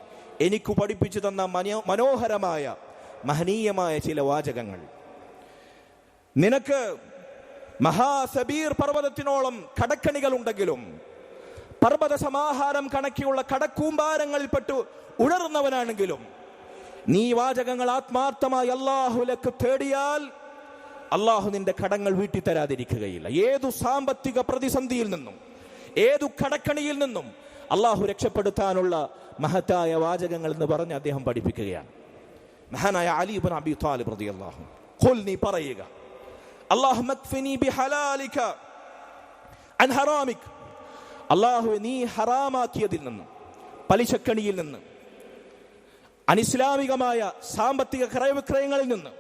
എനിക്ക് പഠിപ്പിച്ചു തന്ന മനോഹരമായ മഹനീയമായ ചില വാചകങ്ങൾ. നിനക്ക് മഹാസബീർ പർവ്വതത്തിനോളം കടക്കണികൾ ഉണ്ടെങ്കിലും പർവ്വത സമാഹാരം കണക്കിയുള്ള കടക്കൂമ്പാരങ്ങളിൽപ്പെട്ടു ഉണർന്നവനാണെങ്കിലും നീ വാചകങ്ങൾ ആത്മാർത്ഥമായി അല്ലാഹുവിലേക്ക് തേടിയാൽ അല്ലാഹു നിന്റെ കടങ്ങൾ വീട്ടി തരാതിരിക്കുകയില്ല. ഏതു സാമ്പത്തിക പ്രതിസന്ധിയിൽ നിന്നും ഏതു കടക്കണിയിൽ നിന്നും അല്ലാഹു രക്ഷപ്പെടുത്താനുള്ള മഹത്തായ വാചകങ്ങൾ എന്ന് പറഞ്ഞ് അദ്ദേഹം പഠിപ്പിക്കുകയാണ്. മഹാനായ അലി ഇബ്നു അബീ ത്വാലിബ് റളിയല്ലാഹു അൻഹു, ഖുൽ, നീ പറയുക, അല്ലാഹുമ്മ ക്ഫിനി ബിഹലാലിക അൻ ഹറാമിക, അല്ലാഹുവേ നീ ഹറാമാക്കിയതിൽ നിന്ന്, പലിശക്കണിയിൽ നിന്ന്, അനിസ്ലാമികമായ സാമ്പത്തിക ക്രയവിക്രയങ്ങളിൽ നിന്ന്,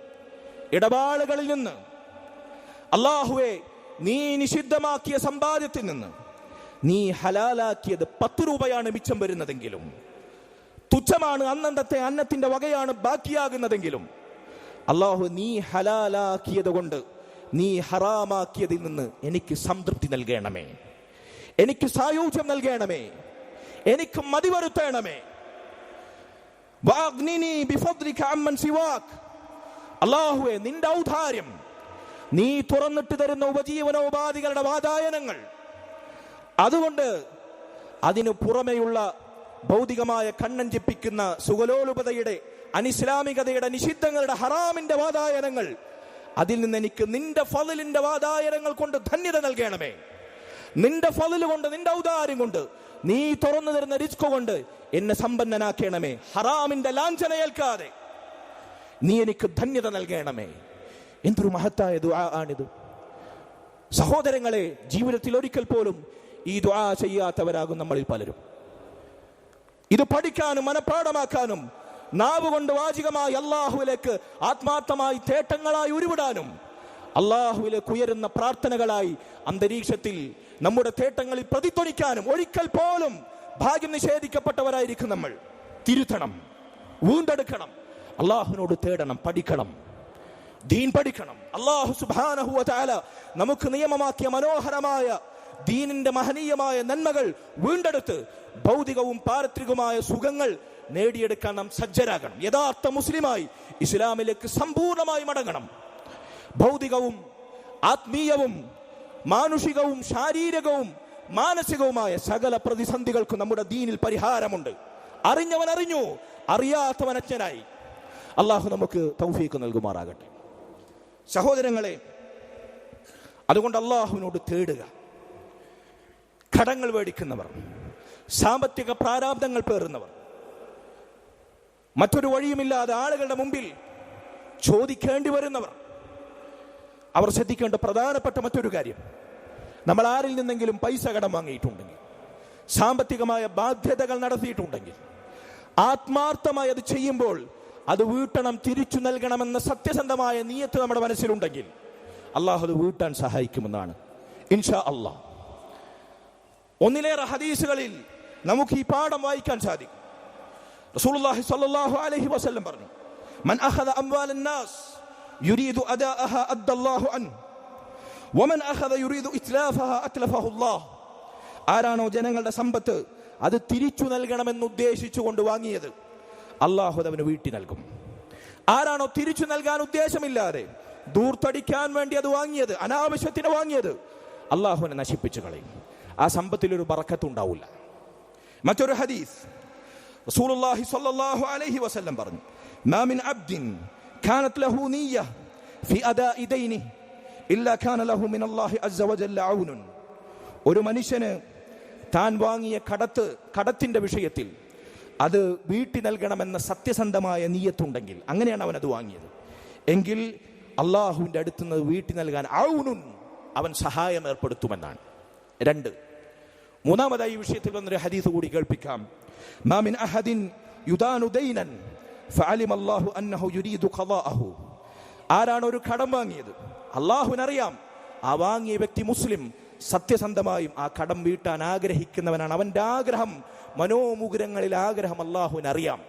ഇടപാടുകളിൽ നിന്ന്, അല്ലാഹുവേ നീ നിഷിദ്ധമാക്കിയ സമ്പാദ്യത്തിൽ നിന്ന് നീ ഹലാലാക്കിയത് 10 രൂപയാണ് മിച്ചം വരുന്നതെങ്കിലും, തുച്ഛമാണ് അന്നത്തെ അന്നത്തിന്റെ വകയാണ് ബാക്കിയാകുന്നതെങ്കിലും, അല്ലാഹു നീ ഹലാലാക്കിയത് കൊണ്ട് നീ ഹറാമാക്കിയതിൽ നിന്ന് എനിക്ക് സംതൃപ്തി നൽകണമേ, എനിക്ക് സായൂജ്യം നൽകണമേ, എനിക്ക് മതിവരുത്തണമേ. വഅഗ്നിനി ബിഫദ്ലിക അമ്മൻ സിവാക്. അല്ലാഹുവേ, നിന്റെ ഔദാര്യം, നീ തുറന്നിട്ട് തരുന്ന ഉപജീവനോപാധികളുടെ വാതായനങ്ങൾ, അതുകൊണ്ട് അതിനു പുറമെയുള്ള ഭൗതികമായ കണ്ണഞ്ചിപ്പിക്കുന്ന സുഖലോലുപതയുടെ, അനിസ്ലാമികതയുടെ, നിഷിദ്ധങ്ങളുടെ, ഹറാമിന്റെ വാതായനങ്ങൾ, അതിൽ നിന്ന് എനിക്ക് നിന്റെ ഫളിലിന്റെ വാതായനങ്ങൾ കൊണ്ട് ധന്യത നൽകണമേ. നിന്റെ ഫളില് കൊണ്ട്, നിന്റെ ഔദാര്യം കൊണ്ട്, നീ തുറന്നു തരുന്ന റിസ്ക് കൊണ്ട് എന്നെ സമ്പന്നനാക്കണമേ. ഹറാമിന്റെ ലാഞ്ചനയേൽക്കാതെ നീ എനിക്ക് ധന്യത നൽകണമേ. എന്തൊരു മഹത്തായ ദുആ ആണിത് സഹോദരങ്ങളെ. ജീവിതത്തിൽ ഒരിക്കൽ പോലും ഈ ദുആ ചെയ്യാത്തവരാകും നമ്മളിൽ പലരും. ഇത് പഠിക്കാനും മനഃപ്പാഠമാക്കാനും നാവ് കൊണ്ട് വാചികമായി അള്ളാഹുവിലേക്ക് ആത്മാർത്ഥമായി തേട്ടങ്ങളായി ഉരുവിടാനും അള്ളാഹുവിലേക്ക് ഉയരുന്ന പ്രാർത്ഥനകളായി അന്തരീക്ഷത്തിൽ നമ്മുടെ തേട്ടങ്ങളിൽ പ്രതിധ്വനിക്കാനും ഒരിക്കൽ പോലും ഭാഗ്യം നിഷേധിക്കപ്പെട്ടവരായിരിക്കും നമ്മൾ. തിരുത്തണം, വീണ്ടെടുക്കണം, അള്ളാഹുവിനോട് തേടണം, പഠിക്കണം, ദീൻ പഠിക്കണം. അല്ലാഹു സുബ്ഹാനഹു വ തആല നമുക്ക് നിയമമാക്കിയ മനോഹരമായ ദീനിന്റെ മഹനീയമായ നന്മകൾ വീണ്ടെടുത്ത് ഭൗതികവും പാരത്രികവുമായ സുഖങ്ങൾ നേടിയെടുക്കാൻ നാം സജ്ജരാകണം. യഥാർത്ഥ മുസ്ലിമായി ഇസ്ലാമിലേക്ക് സമ്പൂർണമായി മടങ്ങണം. ഭൗതികവും ആത്മീയവും മാനുഷികവും ശാരീരികവും മാനസികവുമായ സകല പ്രതിസന്ധികൾക്കും നമ്മുടെ ദീനിൽ പരിഹാരമുണ്ട്. അറിഞ്ഞവൻ അറിഞ്ഞു, അറിയാത്തവൻ അജ്ഞനായി. അള്ളാഹു നമുക്ക് തൗഫീഖ് നൽകുമാറാകട്ടെ. സഹോദരങ്ങളെ, അതുകൊണ്ട് അള്ളാഹുവിനോട് തേടുക. കടങ്ങൾ മേടിക്കുന്നവർ, സാമ്പത്തിക പ്രാരാബ്ദങ്ങൾ പേറുന്നവർ, മറ്റൊരു വഴിയുമില്ലാതെ ആളുകളുടെ മുമ്പിൽ ചോദിക്കേണ്ടി വരുന്നവർ, അവർ ശ്രദ്ധിക്കേണ്ട പ്രധാനപ്പെട്ട മറ്റൊരു കാര്യം, നമ്മൾ ആരിൽ നിന്നെങ്കിലും പൈസ കടം വാങ്ങിയിട്ടുണ്ടെങ്കിൽ, സാമ്പത്തികമായ ബാധ്യതകൾ നടത്തിയിട്ടുണ്ടെങ്കിൽ, ആത്മാർത്ഥമായി അത് ചെയ്യുമ്പോൾ അത് വീട്ടണം, തിരിച്ചു നൽകണമെന്ന സത്യസന്ധമായ നിയത്ത് നമ്മുടെ മനസ്സിലുണ്ടെങ്കിൽ അള്ളാഹു അത് വീട്ടാൻ സഹായിക്കുമെന്നാണ് ഇൻഷാ അള്ളാഹ്. ഒന്നിലേറെ ഹദീസുകളിൽ നമുക്ക് ഈ പാഠം വായിക്കാൻ സാധിക്കും. റസൂലുള്ളാഹി സ്വല്ലല്ലാഹു അലൈഹി വസല്ലം പറഞ്ഞു, മൻ അഖദ അംവാലൻ നാസ് യുരീദു അദാഅഹ അദ്ദല്ലാഹു അൻഹു വമൻ അഖദ യുരീദു ഇത്ലാഫഹ അത്ലഫഹു അല്ലാഹ്. ആരാണോ ജനങ്ങളുടെ സമ്പത്ത് അത് തിരിച്ചു നൽകണമെന്ന് ഉദ്ദേശിച്ചുകൊണ്ട് വാങ്ങിയത്, അള്ളാഹു അവന് വീട്ടി നൽകും. ആരാണോ തിരിച്ചു നൽകാൻ ഉദ്ദേശമില്ലാതെ ദൂർത്തടിക്കാൻ വേണ്ടി അത് വാങ്ങിയത്, അനാവശ്യത്തിന് വാങ്ങിയത്, അള്ളാഹുവിനെ നശിപ്പിച്ചു കളയും. ആ സമ്പത്തിലൊരു ബറക്കത്ത് ഉണ്ടാവില്ല. മറ്റൊരു ഹദീസ് റസൂലുള്ളാഹി സ്വല്ലല്ലാഹു അലൈഹി വസല്ലം പറഞ്ഞു, മാ മിൻ അബ്ദിൻ കാനത് ലഹു നിയ്യ ഫി അദാഇ ദൈനിഹി ഇല്ലാ കാന ലഹു മിനല്ലാഹി അസ്സ വജല്ല ഔനുൻ. ഒരു മനുഷ്യന് താൻ വാങ്ങിയ കടത്തിന്റെ വിഷയത്തിൽ അത് വീട്ടി നൽകണമെന്ന സത്യസന്ധമായ നിയ്യത്തുണ്ടെങ്കിൽ, അങ്ങനെയാണ് അവൻ അത് വാങ്ങിയത് എങ്കിൽ അള്ളാഹുവിന്റെ അടുത്തുനിന്ന് വീട്ടി നൽകാൻ ഔനുൻ, അവൻ സഹായം ഏർപ്പെടുത്തുമെന്നാണ്. 2, മൂന്നാമതായി ഈ വിഷയത്തിൽ വന്നൊരു ഹദീസ് കൂടി കേൾപ്പിക്കാം. മാ മിൻ അഹദിൻ യുദാനു ദൈനൻ ഫഅലിമ അല്ലാഹു അന്നഹു യുരീദു ഖദാഅഹു. ആരാണ് ഒരു കടം വാങ്ങിയത്, അള്ളാഹുവിനറിയാം ആ വാങ്ങിയ വ്യക്തി മുസ്ലിം സത്യസന്ധമായും ആ കടം വീട്ടാൻ ആഗ്രഹിക്കുന്നവനാണ്. അവന്റെ ആഗ്രഹം, മനോമുകുരങ്ങളിൽ ആഗ്രഹം അള്ളാഹുവിനറിയാം.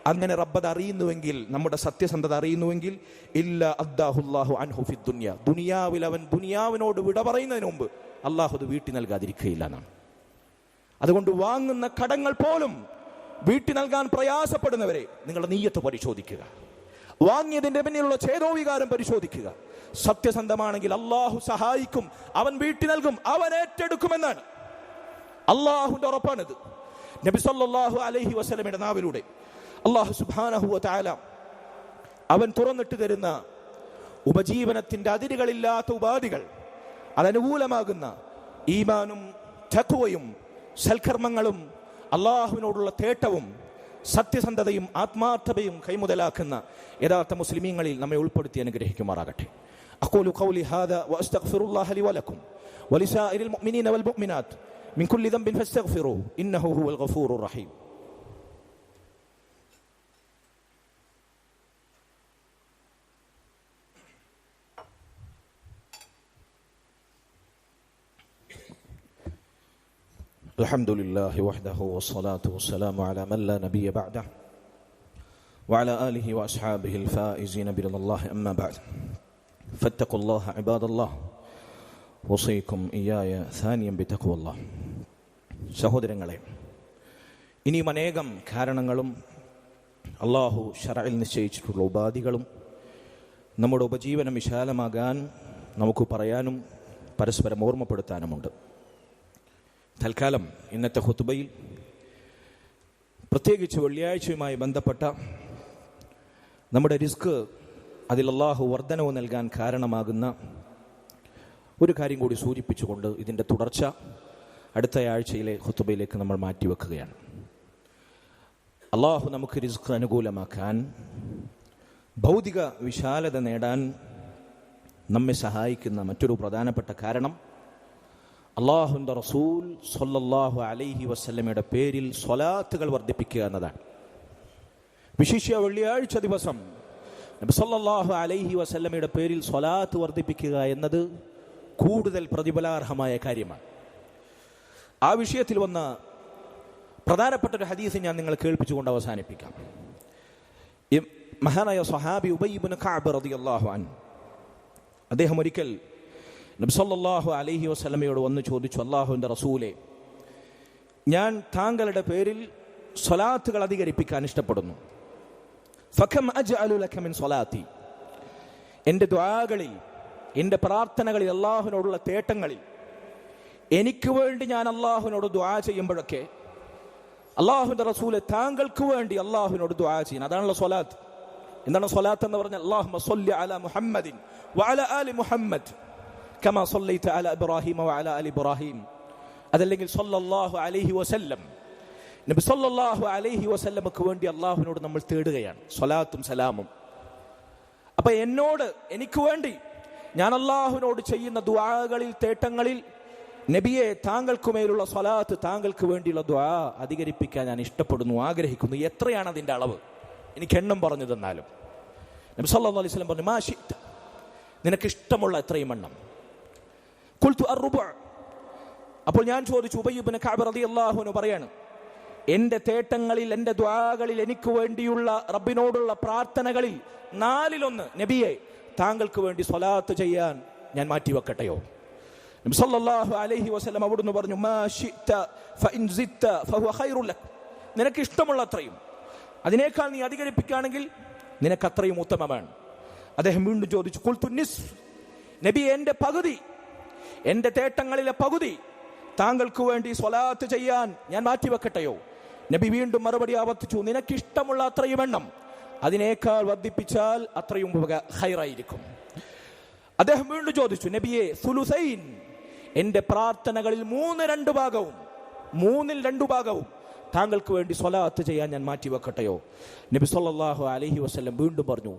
അങ്ങനെ റബ്ബത് അറിയുന്നുവെങ്കിൽ, നമ്മുടെ സത്യസന്ധത അറിയുന്നുവെങ്കിൽ, ഇല്ല അദ്ദാഹുല്ലാഹു അൻഹു ഫി ദുനിയ, ദുനിയാവിൽ അവൻ ദുനിയാവിനോട് വിട പറയുന്നതിന് മുമ്പ് അള്ളാഹു അത് വീട്ടി നൽകാതിരിക്കുകയില്ല എന്നാണ്. അതുകൊണ്ട് വാങ്ങുന്ന കടങ്ങൾ പോലും വീട്ടി നൽകാൻ പ്രയാസപ്പെടുന്നവരെ നിങ്ങളുടെ നീയത്ത് പരിശോധിക്കുക. വാങ്ങിയതിന്റെ പിന്നിലുള്ള ഛേദോവികാരം പരിശോധിക്കുക. സത്യസന്ധമാണെങ്കിൽ അള്ളാഹു സഹായിക്കും, അവൻ വീട്ടി നൽകും, അവൻ ഏറ്റെടുക്കുമെന്നാണ് അള്ളാഹുവിന്റെ ഉറപ്പാണിത്. നബി സല്ലല്ലാഹു അലൈഹി വസല്ലമയുടെ നാവിലൂടെ അള്ളാഹു സുബ്ഹാനഹു വ തആല അവൻ തുറന്നിട്ട് തരുന്ന ഉപജീവനത്തിന്റെ അതിരുകളില്ലാത്ത ഉപാധികൾ, അതനുകൂലമാകുന്ന ഈമാനും തഖ്വയും സൽക്കർമ്മങ്ങളും അള്ളാഹുവിനോടുള്ള തേട്ടവും സത്യസന്ധതയും ആത്മാർത്ഥതയും കൈമുതലാക്കുന്ന യഥാർത്ഥ മുസ്ലിമീങ്ങളിൽ നമ്മെ ഉൾപ്പെടുത്തി അനുഗ്രഹിക്കുമാറാകട്ടെ. അഖൂലു ഖൗലി ഹാദാ വഅസ്തഗ്ഫിറുല്ലാഹ ലി വലക്കും വലിസാഇരിൽ മുഅ്മിനീന വൽ മുഅ്മിനാത്ത് മിൻ കുല്ലി ദംബിൻ ഫസ്തഗ്ഫിറൂഹു ഇന്നഹു ഹുവൽ ഗഫൂറുർ റഹീം. الحمد لله وحده والصلاة والسلام على من لا نبي بعده وعلى آله وأصحابه الفائزين برضا الله أما بعد فاتقوا الله عباد الله وصيكم إياي ثانيا بتقوى الله. സഹോദരങ്ങളെ, ഇനിയും അനേകം കാരണങ്ങളും അള്ളാഹു ശറഇൽ നിശ്ചയിച്ചിട്ടുള്ള ഉപാധികളും നമ്മുടെ ഉപജീവനം വിശാലമാകാൻ നമുക്ക് പറയാനും പരസ്പരം ഓർമ്മപ്പെടുത്താനുമുണ്ട്. തൽക്കാലം ഇന്നത്തെ ഖുതുബയിൽ പ്രത്യേകിച്ച് വെള്ളിയാഴ്ചയുമായി ബന്ധപ്പെട്ട നമ്മുടെ റിസ്ക്, അതിൽ അള്ളാഹു വർധനവ് നൽകാൻ കാരണമാകുന്ന ഒരു കാര്യം കൂടി സൂചിപ്പിച്ചുകൊണ്ട് ഇതിൻ്റെ തുടർച്ച അടുത്ത ആഴ്ചയിലെ ഖുതുബയിലേക്ക് നമ്മൾ മാറ്റിവെക്കുകയാണ്. അള്ളാഹു നമുക്ക് റിസ്ക് അനുകൂലമാക്കാൻ, ഭൗതിക വിശാലത നേടാൻ നമ്മെ സഹായിക്കുന്ന മറ്റൊരു പ്രധാനപ്പെട്ട കാരണം അള്ളാഹുവിൻ്റെ റസൂൽ സ്വല്ലല്ലാഹു അലൈഹി വസല്ലമയുടെ പേരിൽ സ്വലാത്തുകൾ വർദ്ധിപ്പിക്കുക എന്നതാണ്. വിശിഷ്യ വെള്ളിയാഴ്ച ദിവസം നബി സല്ലല്ലാഹു അലൈഹി വസല്ലമയുടെ പേരിൽ സ്വലാത്ത് വർദ്ധിപ്പിക്കുക എന്നത് കൂടുതൽ പ്രതിഫലാർഹമായ കാര്യമാണ്. ആ വിഷയത്തിൽ വന്ന പ്രധാനപ്പെട്ട ഒരു ഹദീസ് ഞാൻ നിങ്ങളെ കേൾപ്പിച്ചുകൊണ്ട് അവസാനിപ്പിക്കാം. മഹാനായ സ്വഹാബി ഉബയ്യ് ഇബ്നു കഅബ് റളിയല്ലാഹു അൻഹു, അദ്ദേഹം ഒരിക്കൽ നബി സല്ലല്ലാഹു അലൈഹി വസല്ലമയോട് വന്ന് ചോദിച്ചു, അല്ലാഹുവിൻ്റെ റസൂലേ, ഞാൻ താങ്കളുടെ പേരിൽ സ്വലാത്തുകൾ അധികരിപ്പിക്കാൻ ഇഷ്ടപ്പെടുന്നു. ഫകം അജ്അലു ലക മിൻ സ്വലാത്തി, എൻ്റെ ദുആകളിൽ, എൻ്റെ പ്രാർത്ഥനകളിൽ, അല്ലാഹുവിനോടുള്ള തേട്ടങ്ങളിൽ എനിക്ക് വേണ്ടി ഞാൻ അല്ലാഹുവിനോട് ദുആ ചെയ്യുമ്പോഴൊക്കെ അല്ലാഹുവിൻ്റെ റസൂലെ താങ്കൾക്ക് വേണ്ടി അല്ലാഹുവിനോട് ദുആ ചെയ്യണം. അതാണല്ലോ സ്വലാത്ത്. എന്താണ് സ്വലാത്ത് എന്ന് പറഞ്ഞാൽ? അല്ലാഹുമ്മ സ്വല്ലി അലാ മുഹമ്മദിൻ വഅലാ ആലി മുഹമ്മദ് കമാ സ്വല്ലൈത അലാ ഇബ്രാഹിമ വഅലാ ആലി ഇബ്രാഹിം. അതല്ലെങ്കിൽ സ്വല്ലല്ലാഹു അലൈഹി വസല്ലം, നബി സ്വല്ലല്ലാഹു അലൈഹി വസല്ലമക്ക് വേണ്ടി അല്ലാഹുവിനോട് നമ്മൾ തേടുകയാണ് സ്വലാത്തും സലാമും. അപ്പൊ എനിക്ക് വേണ്ടി ഞാൻ അല്ലാഹുവിനോട് ചെയ്യുന്ന ദുആകളിൽ, തേട്ടങ്ങളിൽ നബിയെ താങ്കൾക്ക് മേലുള്ള സ്വലാത്ത്, താങ്കൾക്ക് വേണ്ടിയുള്ള ദുആ അധികരിപ്പിക്കാൻ ഞാൻ ഇഷ്ടപ്പെടുന്നു, ആഗ്രഹിക്കുന്നു. എത്രയാണ് അതിൻ്റെ അളവ്? എനിക്ക് എണ്ണം പറഞ്ഞു തന്നാലും. നബി സല്ലല്ലാഹു അലൈഹി വസല്ലം പറഞ്ഞു, മാ ശിഅ്ത, നിനക്ക് ഇഷ്ടമുള്ള എത്രയും എണ്ണം. ഖുൽതു അർറുബ. അപ്പോൾ ഞാൻ ചോദിച്ചു, ഉബയ്യ് ഇബ്നു കഅബ് റളിയല്ലാഹു അൻഹു പറയാണ്, എൻ്റെ തേട്ടങ്ങളിൽ, എൻ്റെ ദുആകളിൽ, എനിക്ക് വേണ്ടിയുള്ള റബ്ബിനോടുള്ള പ്രാർത്ഥനകളിൽ 4/1 നബിയെ താങ്കൾക്ക് വേണ്ടി സ്വലാത്ത് ചെയ്യാൻ ഞാൻ മാറ്റിവെക്കട്ടെയോ? നബി സല്ലല്ലാഹു അലൈഹി വസല്ലം അവിടുന്ന് പറഞ്ഞു, മാ ശിഅ്ത ഫഇൻ സിദ്ത ഫഹുവ ഖൈറുൻ ലക്, നിനക്ക് ഇഷ്ടമുള്ള അത്രയും, അതിനേക്കാൾ നീ അധികരിപ്പിക്കുകയാണെങ്കിൽ നിനക്ക് അത്രയും ഉത്തമമാണ്. അദ്ദേഹം വീണ്ടും ചോദിച്ചു, ഖുൽതു നിസ്ഫ്, നബി എൻ്റെ പകുതി, എൻ്റെ തേട്ടങ്ങളിലെ പകുതി താങ്കൾക്ക് വേണ്ടി സ്വലാത്ത് ചെയ്യാൻ ഞാൻ മാറ്റിവെക്കട്ടെയോ? നബി വീണ്ടും മറുപടി ആവർത്തിച്ചു, നിനക്കിഷ്ടമുള്ള അത്രയും എണ്ണം, അതിനേക്കാൾ വർദ്ധിപ്പിച്ചാൽ അത്രയും ഖൈറായിരിക്കും. അദ്ദേഹം വീണ്ടും ചോദിച്ചു, നബിയെ സുലുസൈൻ, എൻ്റെ പ്രാർത്ഥനകളിൽ 3/2 ഭാഗവും താങ്കൾക്ക് വേണ്ടി സ്വലാത്ത് ചെയ്യാൻ ഞാൻ മാറ്റിവെക്കട്ടെയോ? നബി സല്ലല്ലാഹു അലൈഹി വസല്ലം വീണ്ടും പറഞ്ഞു,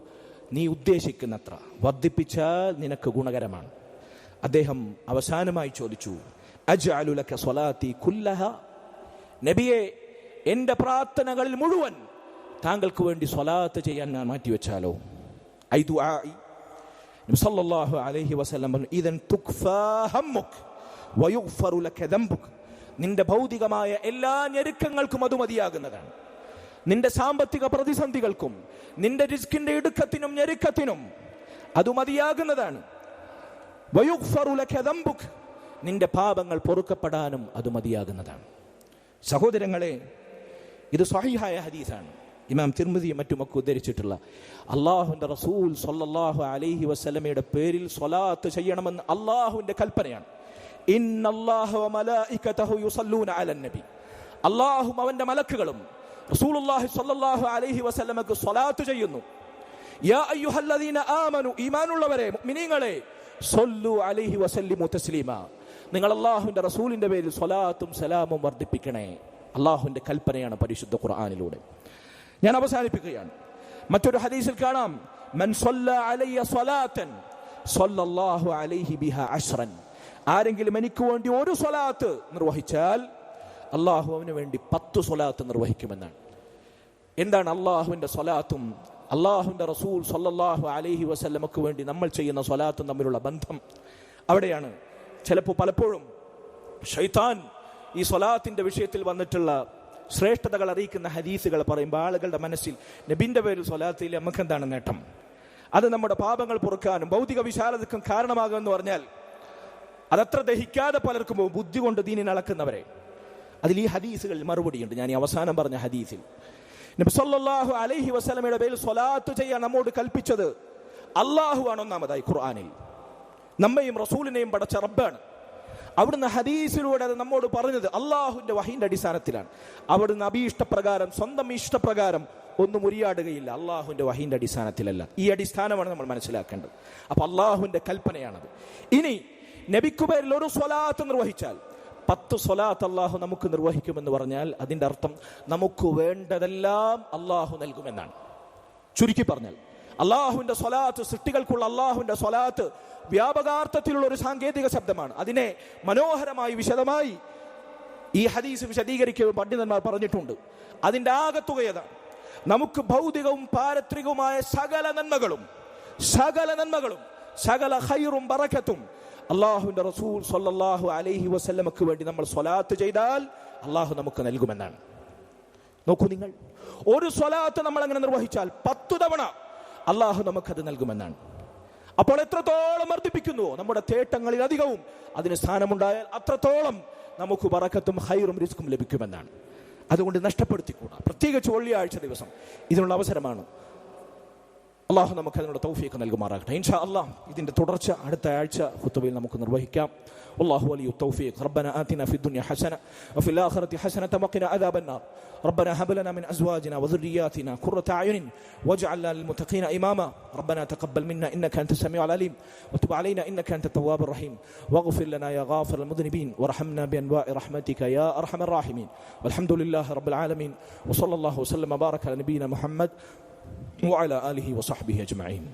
നീ ഉദ്ദേശിക്കുന്നത്ര വർദ്ധിപ്പിച്ചാൽ നിനക്ക് ഗുണകരമാണ്. അദ്ദേഹം അവസാനമായി ചോദിച്ചു, അജ്അലു ലക സ്വലാത്തി കുല്ലഹ, നബിയെ എൻ്റെ പ്രാർത്ഥനകളിൽ മുഴുവൻ താങ്കൾക്ക് വേണ്ടി സ്വലാത്ത് ചെയ്യാൻ ഞാൻ മാറ്റിവെച്ചാലോ? ഐ ദുആഇ. നബി സല്ലല്ലാഹു അലൈഹി വസല്ലം പറഞ്ഞു, ഇദൻ തുക്ഫാ ഹമ്മുക് വയുഗ്ഫറു ലക ദംബുക്, നിന്റെ ഭൗതികമായ എല്ലാ ഞെരുക്കങ്ങൾക്കും അത് മതിയാകുന്നതാണ്. നിന്റെ സാമ്പത്തിക പ്രതിസന്ധികൾക്കും നിന്റെ റിസ്കിന്റെ ഇടുക്കത്തിനും ഞെരുക്കത്തിനും അത് മതിയാകുന്നതാണ്. വയുഗ്ഫറു ലക ദംബുക്, നിന്റെ പാപങ്ങൾ പൊറുക്കപ്പെടാനും അത് മതിയാകുന്നതാണ്. സഹോദരങ്ങളെ, ഇത് സ്വഹീഹായ ഹദീസാണ്. ഇമാം തിർമിദിയും മറ്റുമൊക്കെ ഉദ്ധരിച്ചിട്ടുള്ള അല്ലാഹുവിൻ്റെ റസൂൽ സ്വല്ലല്ലാഹു അലൈഹി വസല്ലമയുടെ പേരിൽ സ്വലാത്ത് ചെയ്യണമെന്ന് അല്ലാഹുവിൻ്റെ കൽപ്പനയാണ്. ഇന്നല്ലാഹ വ മലായികതഹു യുസല്ലൂന അലൻ നബി, അല്ലാഹുവും അവന്റെ മലക്കുകളും റസൂലുള്ളാഹി സ്വല്ലല്ലാഹു അലൈഹി വസല്ലമക്ക് സ്വലാത്ത് ചെയ്യുന്നു. യാ അയ്യുഹല്ലദീന ആമനു, ഈമാനുള്ളവരെ, മുഅ്മിനീങ്ങളെ, സ്വല്ലു അലൈഹി വസല്ലിമു തസ്ലീമാ, നിങ്ങൾ അല്ലാഹുവിൻ്റെ റസൂലിന്റെ പേരിൽ സ്വലാത്തും സലാമും വർദ്ധിപ്പിക്കണേ. അല്ലാഹുവിൻ്റെ കൽപ്പനയാണ് പരിശുദ്ധ ഖുർആനിലൂടെ. ഞാൻ അവസാനിപ്പിക്കുകയാണ്. മറ്റൊരു ഹദീസിൽ കാണാം, മൻ സ്വല്ല അലയ്യ സ്വലാത്തൻ സ്വല്ലല്ലാഹു അലൈഹി ബിഹാ അശ്റൻ, ആരെങ്കിലും എനിക്ക് വേണ്ടി ഒരു സ്വലാത്ത് നിർവഹിച്ചാൽ അള്ളാഹു അവന് വേണ്ടി 10 സ്വലാത്ത് നിർവഹിക്കുമെന്നാണ്. എന്താണ് അള്ളാഹുവിൻ്റെ സ്വലാത്തും അള്ളാഹുവിൻ്റെ റസൂൽ സ്വല്ലല്ലാഹു അലൈഹി വസല്ലമക്ക് വേണ്ടി നമ്മൾ ചെയ്യുന്ന സ്വലാത്തും തമ്മിലുള്ള ബന്ധം? അവിടെയാണ് പലപ്പോഴും ശൈത്താൻ ഈ സ്വലാത്തിന്റെ വിഷയത്തിൽ വന്നിട്ടുള്ള ശ്രേഷ്ഠതകൾ അറിയിക്കുന്ന ഹദീസുകൾ പറയുമ്പോൾ ആളുകളുടെ മനസ്സിൽ നബിന്റെ പേരിൽ സ്വലാത്തിൽ നമുക്ക് എന്താണ് നേട്ടം, അത് നമ്മുടെ പാപങ്ങൾ പൊറുക്കാനും ഭൗതിക വിശാലതയ്ക്കും കാരണമാകുമെന്ന് പറഞ്ഞാൽ അതത്ര ദഹിക്കാതെ പലർക്കും ബുദ്ധി കൊണ്ട് ദീനിനെ അളക്കുന്നവരെ. അതിൽ ഈ ഹദീസുകളിൽ മറുപടിയുണ്ട്. ഞാൻ ഈ അവസാനം പറഞ്ഞ ഹദീസിൽ നബി സല്ലല്ലാഹു അലൈഹി വസല്ലമയുടെ പേരിൽ സ്വലാത്ത് ചെയ്യാൻ നമ്മോട് കൽപ്പിച്ചത് അല്ലാഹു ആണ്. ഒന്നാമതായി ഖുർആനിൽ നമ്മയും റസൂലിനെയും പടച്ച റബ്ബാണ്. അവിടുന്ന് ഹദീസിലൂടെ അത് നമ്മോട് പറഞ്ഞത് അള്ളാഹുവിന്റെ വഹീന്റെ അടിസ്ഥാനത്തിലാണ്. അവിടുന്ന് അഭീഷ്ടപ്രകാരം സ്വന്തം ഇഷ്ടപ്രകാരം ഒന്നും ഉരിയാടുകയില്ല, അള്ളാഹുവിന്റെ വഹീന്റെ അടിസ്ഥാനത്തിലല്ല. ഈ അടിസ്ഥാനമാണ് നമ്മൾ മനസ്സിലാക്കേണ്ടത്. അപ്പൊ അള്ളാഹുവിന്റെ കൽപ്പനയാണത്. ഇനി നബിക്കു പേരിൽ ഒരു സ്വലാത്ത് നിർവഹിച്ചാൽ 10 സ്വലാത്ത് അള്ളാഹു നമുക്ക് നിർവഹിക്കുമെന്ന് പറഞ്ഞാൽ അതിന്റെ അർത്ഥം നമുക്ക് വേണ്ടതെല്ലാം അള്ളാഹു നൽകുമെന്നാണ്. ചുരുക്കി പറഞ്ഞാൽ അള്ളാഹുവിന്റെ സ്വലാത്ത്, സൃഷ്ടികൾക്കുള്ള അള്ളാഹുവിന്റെ സ്വലാത്ത് വ്യാപകാർത്ഥത്തിലുള്ള ഒരു സാങ്കേതിക ശബ്ദമാണ്. അതിനെ മനോഹരമായി വിശദമായി ഈ ഹദീസ് വിശദീകരിക്കുക പണ്ഡിതന്മാർ പറഞ്ഞിട്ടുണ്ട്. അതിന്റെ ആകത്തുകയതാണ് നമുക്ക് ഭൗതികവും പാരത്രികവുമായ സകല നന്മകളും സകല ഖൈറും ബറക്കത്തും അള്ളാഹുവിന്റെ റസൂൽ സ്വല്ലല്ലാഹു അലൈഹി വസല്ലമക്ക് വേണ്ടി നമ്മൾ സ്വലാത്ത് ചെയ്താൽ അള്ളാഹു നമുക്ക് നൽകുമെന്നാണ്. നോക്കൂ നിങ്ങൾ, ഒരു സ്വലാത്ത് നമ്മൾ അങ്ങനെ നിർവഹിച്ചാൽ 10 തവണ അള്ളാഹു നമുക്കത് നൽകുമെന്നാണ്. അപ്പോൾ എത്രത്തോളം വർദ്ധിപ്പിക്കുന്നുവോ നമ്മുടെ തേട്ടങ്ങളിൽ അധികവും അതിന് സ്ഥാനമുണ്ടായാൽ അത്രത്തോളം നമുക്ക് ബറക്കത്തും ഖൈറും റിസ്ക്കും ലഭിക്കുമെന്നാണ്. അതുകൊണ്ട് നഷ്ടപ്പെടുത്തിക്കൂടാ. പ്രത്യേകിച്ച് വെള്ളിയാഴ്ച ദിവസം ഇതിനുള്ള അവസരമാണ്. അള്ളാഹു നമുക്ക് അതിനുള്ള തൗഫീഖ് നൽകുമാറാകട്ടെ. ഇൻഷാ അല്ലാഹ് ഇതിന്റെ തുടർച്ച അടുത്ത ആഴ്ച ഖുതുബയിൽ നമുക്ക് നിർവഹിക്കാം. والله ولي التوفيق. ربنا آتنا في الدنيا حسنة وفي الآخرة حسنة وقنا عذاب النار. ربنا هب لنا من أزواجنا وذرياتنا قرة أعين واجعلنا للمتقين إماما. ربنا تقبل منا إنك أنت السميع العليم وتب علينا إنك أنت التواب الرحيم واغفر لنا يا غافر المذنبين وارحمنا بأنواع رحمتك يا أرحم الراحمين. والحمد لله رب العالمين وصلى الله وسلم وبارك على نبينا محمد وعلى آله وصحبه أجمعين.